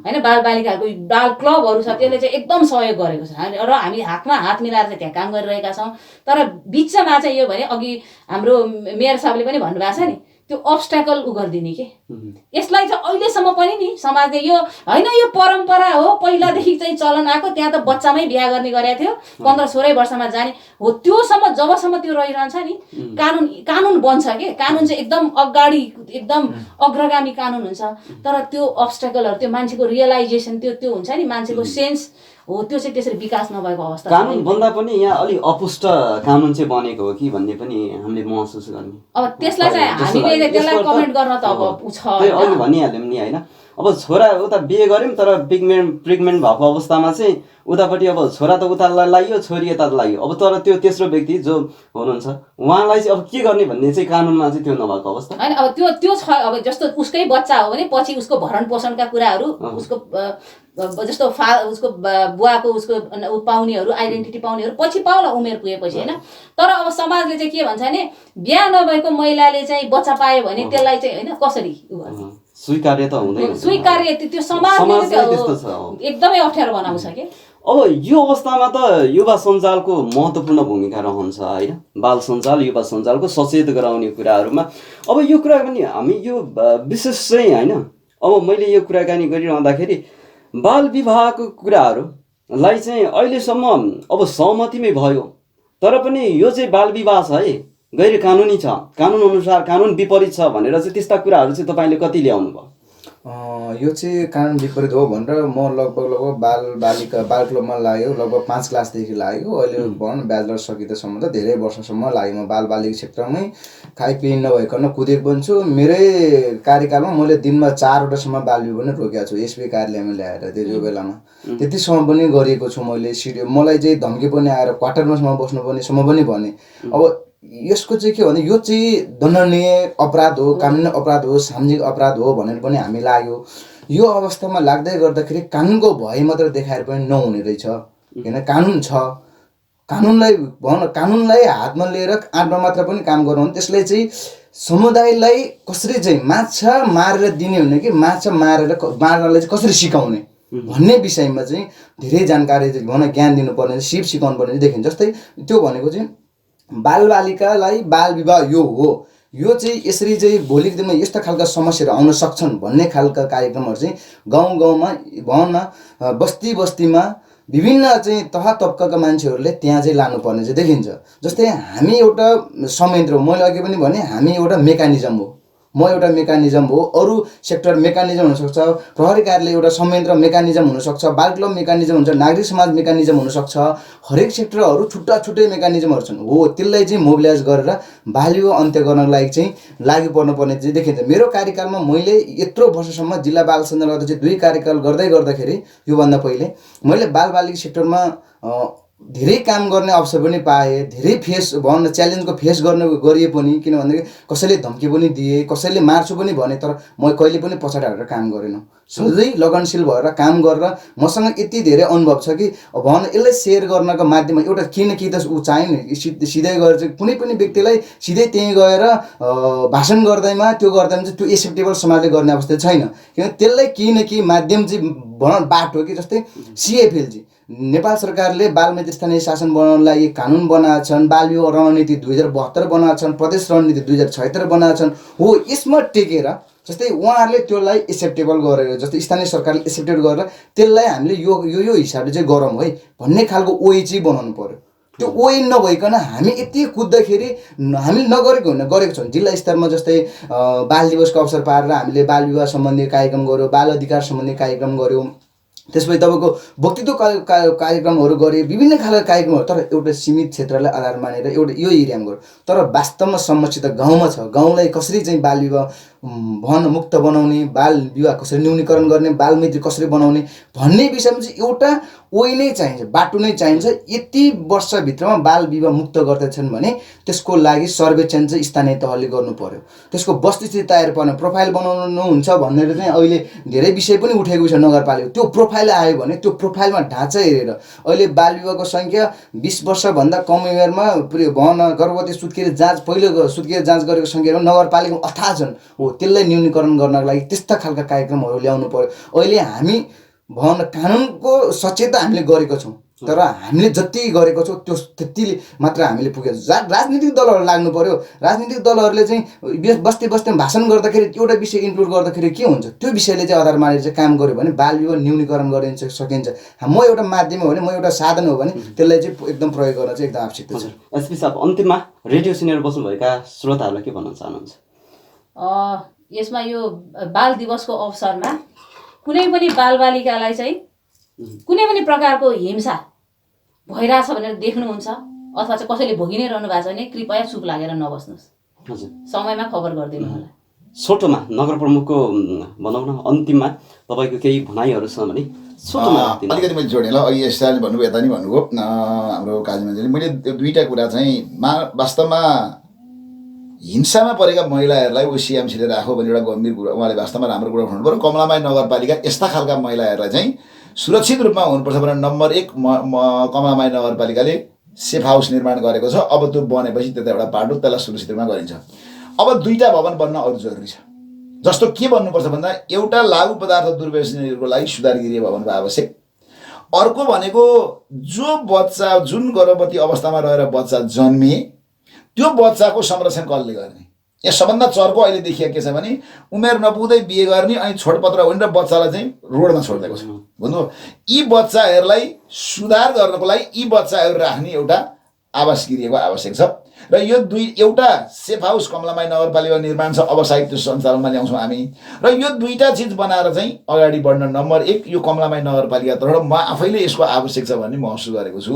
होइन, बाल बालिकाहरूको बाल क्लबहरू छ, त्यसले चाहिँ एकदम सहयोग गरेको छ र हामी हातमा हात मिलाएर चाहिँ त्यहाँ काम गरिरहेका छौँ। तर बिचमा चाहिँ यो भने अघि हाम्रो मेयर साहबले पनि भन्नुभएको छ नि, त्यो अब्स्ट्याकल उ गरिदिने के यसलाई चाहिँ अहिलेसम्म पनि नि समाजले यो होइन यो परम्परा हो पहिलादेखि चाहिँ चलन आएको त्यहाँ त बच्चामै बिहा गर्ने गरेको थियो 15-16 वर्षमा जाने हो त्योसम्म जबसम्म त्यो रहिरहन्छ नि कानुन बन्छ के कानुन चाहिँ एकदम अगाडि एकदम अग्रगामी कानुन हुन्छ तर त्यो अब्स्ट्याकलहरू त्यो मान्छेको रियलाइजेसन त्यो हुन्छ नि मान्छेको सेन्स हो त्यो चाहिँ त्यसरी विकास नभएको अवस्था कानुन भन्दा पनि यहाँ अलि अपुष्ट कानुन चाहिँ बनेको हो कि भन्ने पनि हामीले महसुस गर्ने अब त्यसलाई चाहिँ हामीले त्यसलाई कमेन्ट गर्न त अब छ अघि भनिहाल्यौँ नि होइन अब छोरा उता बिहे गऱ्यौँ तर प्रेग्नेन्ट भएको अवस्थामा चाहिँ उतापट्टि अब छोरा त उता लाग्यो छोरी यता लाग्यो अब तर त्यो तेस्रो व्यक्ति जो हुनुहुन्छ उहाँलाई चाहिँ अब के गर्ने भन्ने चाहिँ कानुनमा चाहिँ त्यो नभएको अवस्था होइन अब त्यो छ अब जस्तो उसकै बच्चा हो भने पछि उसको भरण पोषणका कुराहरू उसको जस्तो उसको बुवाको उसको पाउनेहरू आइडेन्टिटी पाउनेहरू पछि पाउला उमेर पुगेपछि होइन तर अब समाजले चाहिँ के भन्छ भने बिहा नभएको महिलाले चाहिँ बच्चा पायो भने त्यसलाई चाहिँ होइन कसरी स्वीकार्य त हुँदैन स्वीकार्य त्यो समाजले एकदमै अप्ठ्यारो बनाउँछ कि अब यो अवस्थामा त युवा सञ्जालको महत्त्वपूर्ण भूमिका रहन्छ होइन बाल सञ्जाल युवा सञ्जालको सचेत गराउने कुराहरूमा अब यो कुरा पनि हामी यो विशेष चाहिँ होइन अब मैले यो कुराकानी गरिरहँदाखेरि बाल विवाहको कुराहरूलाई चाहिँ अहिलेसम्म अब सहमतिमै भयो तर पनि यो चाहिँ बाल विवाह छ है गैर कानुनी छ कानुन अनुसार कानुन विपरीत छ भनेर चाहिँ त्यस्ता कुराहरू चाहिँ तपाईँले कति ल्याउनु भयो यो चाहिँ कानुन विपरीत हो भनेर म लगभग बाल क्लबमा लाग्यो लगभग 5 क्लासदेखि लाग्यो अहिले भनौँ ब्याचलर सकिँदासम्म त धेरै वर्षसम्म लाग्यो म बाल बालिका क्षेत्रमै खाइपिई नभइकन कुदेको पनि छु मेरै कार्यकालमा मैले दिनमा 4वटासम्म बाल विवाह पनि रोकेको छु एसपी कार्यालयमा ल्याएर त्यो बेलामा त्यतिसम्म पनि गरेको छु मैले सिडियो मलाई चाहिँ धम्की पनि आएर क्वार्टरमा बस्नुपर्नेसम्म पनि भने अब यसको चाहिँ के भने यो चाहिँ दण्डनीय अपराध हो कानुनी अपराध हो सामाजिक अपराध हो भनेर पनि हामी लाग्यो यो अवस्थामा लाग्दै गर्दाखेरि कानुनको भय मात्र देखाएर पनि नहुने रहेछ किन कानुन छ कानुनलाई हातमा लिएर आँटमा मात्र पनि काम गर्नु भने त्यसले चाहिँ समुदायलाई कसरी चाहिँ माछा मारेर दिने हुने कि माछा मार्नलाई चाहिँ कसरी सिकाउने भन्ने विषयमा चाहिँ धेरै जानकारी भनौँ ज्ञान दिनुपर्ने सिप सिकाउनु पर्ने देखिन्छ जस्तै त्यो भनेको चाहिँ बालबालिकालाई बाल विवाह यो हो यो चाहिँ यसरी चाहिँ भोलिको दिनमा यस्ता खालका समस्याहरू आउन सक्छन् भन्ने खालका कार्यक्रमहरू चाहिँ गाउँमा भनौँ न बस्तीमा विभिन्न चाहिँ तह तब्काका मान्छेहरूले त्यहाँ चाहिँ लानुपर्ने चाहिँ देखिन्छ जस्तै हामी एउटा संयन्त्र हो मैले अघि पनि भने हामी एउटा मेकानिजम हो म एउटा मेकानिजम हो अरू सेक्टर मेकानिजम हुनसक्छ प्रहरी कार्यालय एउटा संयन्त्र मेकानिजम हुनसक्छ बाल क्लब मेकानिजम हुन्छ नागरिक समाज मेकानिजम हुनसक्छ हरेक सेक्टरहरू छुट्टै मेकानिजमहरू छन् हो त्यसलाई चाहिँ मोबिलाइज गरेर बाल विवाह अन्त्य गर्नको लागि चाहिँ लागि पर्नुपर्ने चाहिँ देखिन्छ मेरो कार्यकालमा मैले यत्रो वर्षसम्म जिल्ला बाल सञ्जाल अध्यक्ष 2 कार्यकाल गर्दाखेरि योभन्दा पहिले मैले बालबालिका सेक्टरमा धेरै काम गर्ने अवसर पनि पाएँ धेरै भन्न च्यालेन्जको फेस गरिए पनि किन भन्दाखेरि कसैले धम्की पनि दिए कसैले मार्छु पनि भने तर म कहिले पनि पछाडि हटेर काम गरेन सधैँ लगनशील भएर काम गरेर मसँग यति धेरै अनुभव छ कि भन्न यसलाई सेयर गर्नको माध्यममा एउटा किन कि त ऊ चाहिने सिधै गएर चाहिँ कुनै पनि व्यक्तिलाई सिधै त्यहीँ गएर भाषण गर्दैमा त्यो गर्दैमा चाहिँ त्यो एक्सेप्टेबल समाजले गर्ने अवस्था छैन किन त्यसलाई किन कि माध्यम चाहिँ भनौँ बाटो कि जस्तै सिएफएलजी नेपाल सरकारले बालमित्र स्थानीय शासन बनाउनलाई लागि कानुन बनाएका छन् बाल विवाह रणनीति 2072 बनाएका छन् प्रदेश रणनीति 2076 बनाएका छन् हो यसमा टेकेर जस्तै उहाँहरूले त्यसलाई एक्सेप्टेबल गरेर जस्तै स्थानीय सरकारले एक्सेप्टेबल गरेर त्यसलाई हामीले यो हिसाबले चाहिँ गरौँ है भन्ने खालको ओइ चाहिँ बनाउनु पर्यो त्यो ओइ नभइकन हामी यति कुद्दाखेरि हामीले नगरेको होइन गरेको छौँ जिल्ला स्तरमा जस्तै बाल दिवसको अवसर पारेर हामीले बाल विवाह सम्बन्धी कार्यक्रम गऱ्यौँ बाल अधिकार सम्बन्धी कार्यक्रम गऱ्यौँ त्यसपछि तपाईँको वक्तित्व कार्यक्रमहरू गरे विभिन्न खालका कार्यक्रमहरू तर एउटा सीमित क्षेत्रलाई आधार मानेर एउटा यो एरियामा गऱ्यो तर वास्तवमा समस्या त गाउँमा छ गाउँलाई कसरी चाहिँ बाल विवाह मुक्त बनाउने बाल विवाह कसरी न्यूनीकरण गर्ने बालमित्र कसरी बनाउने भन्ने विषयमा चाहिँ एउटा ओइ नै चाहिन्छ बाटो नै चाहिन्छ यति वर्षभित्रमा बाल विवाह मुक्त गर्दैछन् भने त्यसको लागि सर्वेक्षण चाहिँ स्थानीय तहले गर्नु पर्यो त्यसको वस्तुस्थिति तयार पार्नु प्रोफाइल बनाउनुहुन्छ भनेर चाहिँ अहिले धेरै विषय पनि उठेको छ नगरपालिका त्यो प्रोफाइल आयो भने त्यो प्रोफाइलमा ढाँचा हेरेर अहिले बाल विवाहको सङ्ख्या 20 वर्षभन्दा कम उमेरमा गर्भवती सुत्केरी जाँच पहिलो सुत्केरी जाँच गरेको सङ्ख्या नगरपालिकामा अथाह छन् हो त्यसलाई न्यूनीकरण गर्नको लागि त्यस्ता खालका कार्यक्रमहरू ल्याउनु पर्यो अहिले हामी कानुनको सचेत हामीले गरेको छौँ तर हामीले जति गरेको छौँ त्यतिले मात्र हामीले पुगेको छ। राजनीतिक दलहरू लाग्नु पर्यो। राजनीतिक दलहरूले चाहिँ बस्ती बस्तीमा भाषण गर्दाखेरि एउटा विषय इन्क्लुड गर्दाखेरि के हुन्छ, त्यो विषयले चाहिँ आधार मानेर चाहिँ काम गर्यो भने बाल विवाह न्यूनीकरण गरिन्छ सकिन्छ। म एउटा माध्यम हो भने, म एउटा साधन हो भने त्यसलाई चाहिँ एकदम प्रयोग गर्न चाहिँ एकदम आवश्यकता छ। एसपी साहब, अन्तिममा रेडियो सुनेर बस्नुभएका श्रोताहरूलाई के भन्न चाहनुहुन्छ? यसमा यो बाल दिवसको अवसरमा कुनै पनि बालबालिकालाई चाहिँ कुनै पनि प्रकारको हिंसा भइरहेछ भनेर देख्नुहुन्छ अथवा चाहिँ कसैले भोगि नै रहनु भएको छ भने कृपया चुप लागेर नबस्नुहोस्। हजुर, समयमा खबर गरिदिनु होला। छोटोमा नगर प्रमुखको भनौँ न अन्तिममा तपाईँको केही भनाइहरू छ भने छोटोमा अलिकति मैले जोडेँ ल। अघि यसले भन्नुभयो, यता नि भन्नुभयो हाम्रो काजी मान्छेले। मैले त्यो दुईवटा कुरा चाहिँ वास्तवमा हिंसामा परेका महिलाहरूलाई ओसिएमसीले राखो भने एउटा गम्भीर कुरा, उहाँले वास्तवमा राम्रो कुरा उठाउनु पर्यो। कमलामाई नगरपालिका यस्ता खालका महिलाहरूलाई चाहिँ सुरक्षित रूपमा हुनुपर्छ भनेर नम्बर 1 कमलामाई नगरपालिकाले सेफ हाउस निर्माण गरेको छ। अब त्यो बनेपछि त्यता एउटा बाटो त्यसलाई सुरक्षित रूपमा गरिन्छ। अब 2टा भवन बन्न अरू जरुरी छ। जस्तो के भन्नुपर्छ भन्दा एउटा लागु पदार्थ दुर्व्यसनीहरूको लागि सुधार गृह भवन आवश्यक। अर्को भनेको जो बच्चा जुन गर्भवती अवस्थामा रहेर बच्चा जन्मिए त्यो बच्चाको संरक्षण कसले गर्ने? यहाँ सबभन्दा चर्को अहिले देखिएको के छ भने उमेर नपुग्दै बिहे गर्ने अनि छोडपत्र हुने र बच्चालाई चाहिँ रोडमा छोडिदिएको छ। भन्नु यी बच्चाहरूलाई सुधार गर्नको लागि यी बच्चाहरू राख्ने एउटा आवास गृहको आवश्यक छ। र यो एउटा सेफ हाउस कमलामाई नगरपालिका निर्माण छ, अब साहित्य सञ्चालनमा ल्याउँछौँ हामी। र यो 2टा चिज बनाएर चाहिँ अगाडि बढ्न नम्बर 1 यो कमलामाई नगरपालिका तर्फबाट म आफैले यसको आवश्यक छ भन्ने महसुस गरेको छु।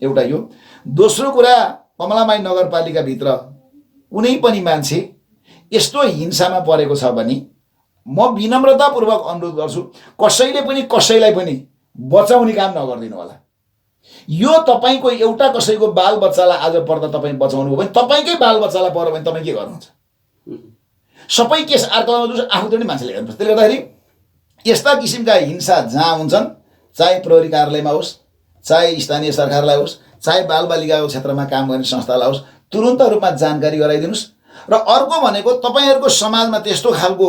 एउटा यो। दोस्रो कुरा, कमलामाई नगरपालिकाभित्र कुनै पनि मान्छे यस्तो हिंसामा परेको छ भने म विनम्रतापूर्वक अनुरोध गर्छु कसैले पनि कसैलाई पनि बचाउने काम नगरिदिनु होला। यो तपाईँको एउटा कसैको बाल बच्चालाई आज पर्दा तपाईँ बचाउनु हो भने तपाईँकै बाल बच्चालाई पर्यो भने तपाईँ के गर्नुहुन्छ? सबै केस अर्कोमा आफूले पनि मान्छेले हेर्नुपर्छ। त्यसले गर्दाखेरि यस्ता किसिमका हिंसा जहाँ हुन्छन्, चाहे प्रहरी कार्यालयमा होस्, चाहे स्थानीय सरकारलाई होस्, चाहे बालबालिकाको क्षेत्रमा काम गर्ने संस्थालाई होस्, तुरुन्त रूपमा जानकारी गराइदिनुहोस्। र अर्को भनेको तपाईँहरूको समाजमा त्यस्तो खालको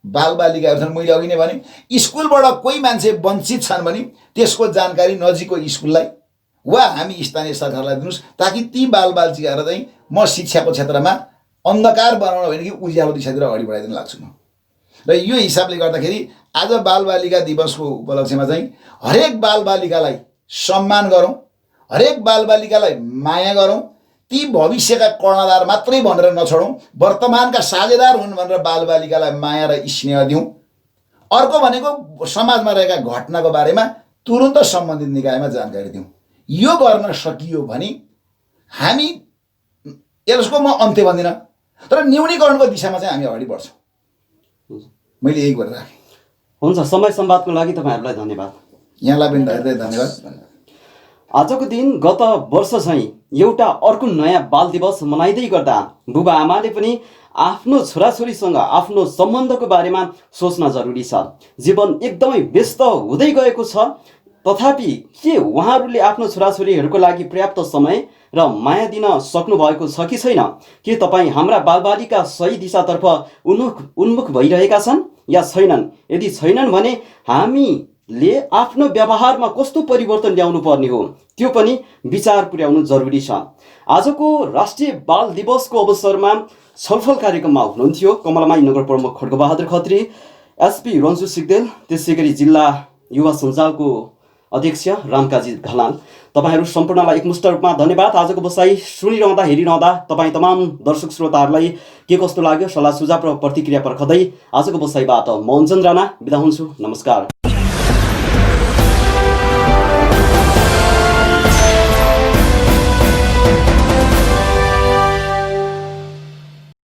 बालबालिकाहरू छन्, मैले अघि नै भने स्कुलबाट कोही मान्छे वञ्चित छन् भने त्यसको जानकारी नजिकको स्कुललाई वा हामी स्थानीय सरकारलाई दिनुहोस्, ताकि ती बालबालिकाहरू चाहिँ म शिक्षाको क्षेत्रमा अन्धकार बनाउन होइन कि उज्यालो दिशातिर अगाडि बढाइदिन लाग्छु म। र यो हिसाबले गर्दाखेरि आज बालबालिका दिवसको उपलक्ष्यमा चाहिँ हरेक बालबालिकालाई सम्मान गरौँ, हरेक बालबालिकालाई माया गरौँ, ती भविष्यका कर्णधार मात्रै भनेर नछोडौँ, वर्तमानका साझेदार हुन् भनेर बालबालिकालाई माया र स्नेह दिउँ। अर्को भनेको समाजमा रहेका घटनाको बारेमा तुरुन्त सम्बन्धित निकायमा जानकारी दिउँ। यो गर्न सकियो भने हामी यसको म अन्त्य भन्दिनँ, तर न्यूनीकरणको दिशामा चाहिँ हामी अगाडि बढ्छौँ। मैले यही गरेर राखेँ। हुन्छ, समय संवादको लागि तपाईँहरूलाई धन्यवाद। यहाँलाई पनि धेरै धेरै धन्यवाद। आजको दिन गत वर्ष चाहिँ एउटा अर्को नयाँ बाल दिवस मनाइँदै गर्दा बुबा आमाले पनि आफ्नो छोराछोरीसँग आफ्नो सम्बन्धको बारेमा सोच्न जरुरी छ। जीवन एकदमै व्यस्त हुँदै गएको छ, तथापि के उहाँहरूले आफ्नो छोराछोरीहरूको लागि पर्याप्त समय र माया दिन सक्नु भएको छ कि छैन? के तपाईँ हाम्रा बालबालिका सही दिशातर्फ उन्मुख भइरहेका छन् या छैनन्? यदि छैनन् भने हामीले आफ्नो व्यवहारमा कस्तो परिवर्तन ल्याउनु पर्ने हो, त्यो पनि विचार पुर्याउनु जरुरी छ। आजको राष्ट्रिय बाल दिवसको अवसरमा छलफल कार्यक्रममा हुनुहुन्थ्यो कमलामाई नगर प्रमुख खड्गबहादुर खत्री, एसपी रन्जु सिग्देल, त्यसै गरी जिल्ला युवा सञ्जालको अध्यक्ष रामकाजी घलाल। तपाईँहरू सम्पूर्णलाई एकमुष्ट रूपमा धन्यवाद। आजको बसाइ सुनिरहँदा हेरिरहँदा तपाईँ तमाम दर्शक श्रोताहरूलाई के कस्तो लाग्यो सल्लाह सुझाव र प्रतिक्रिया पर्खदै आजको बसाइबाट म अञ्जन राणा बिदा हुन्छु। नमस्कार।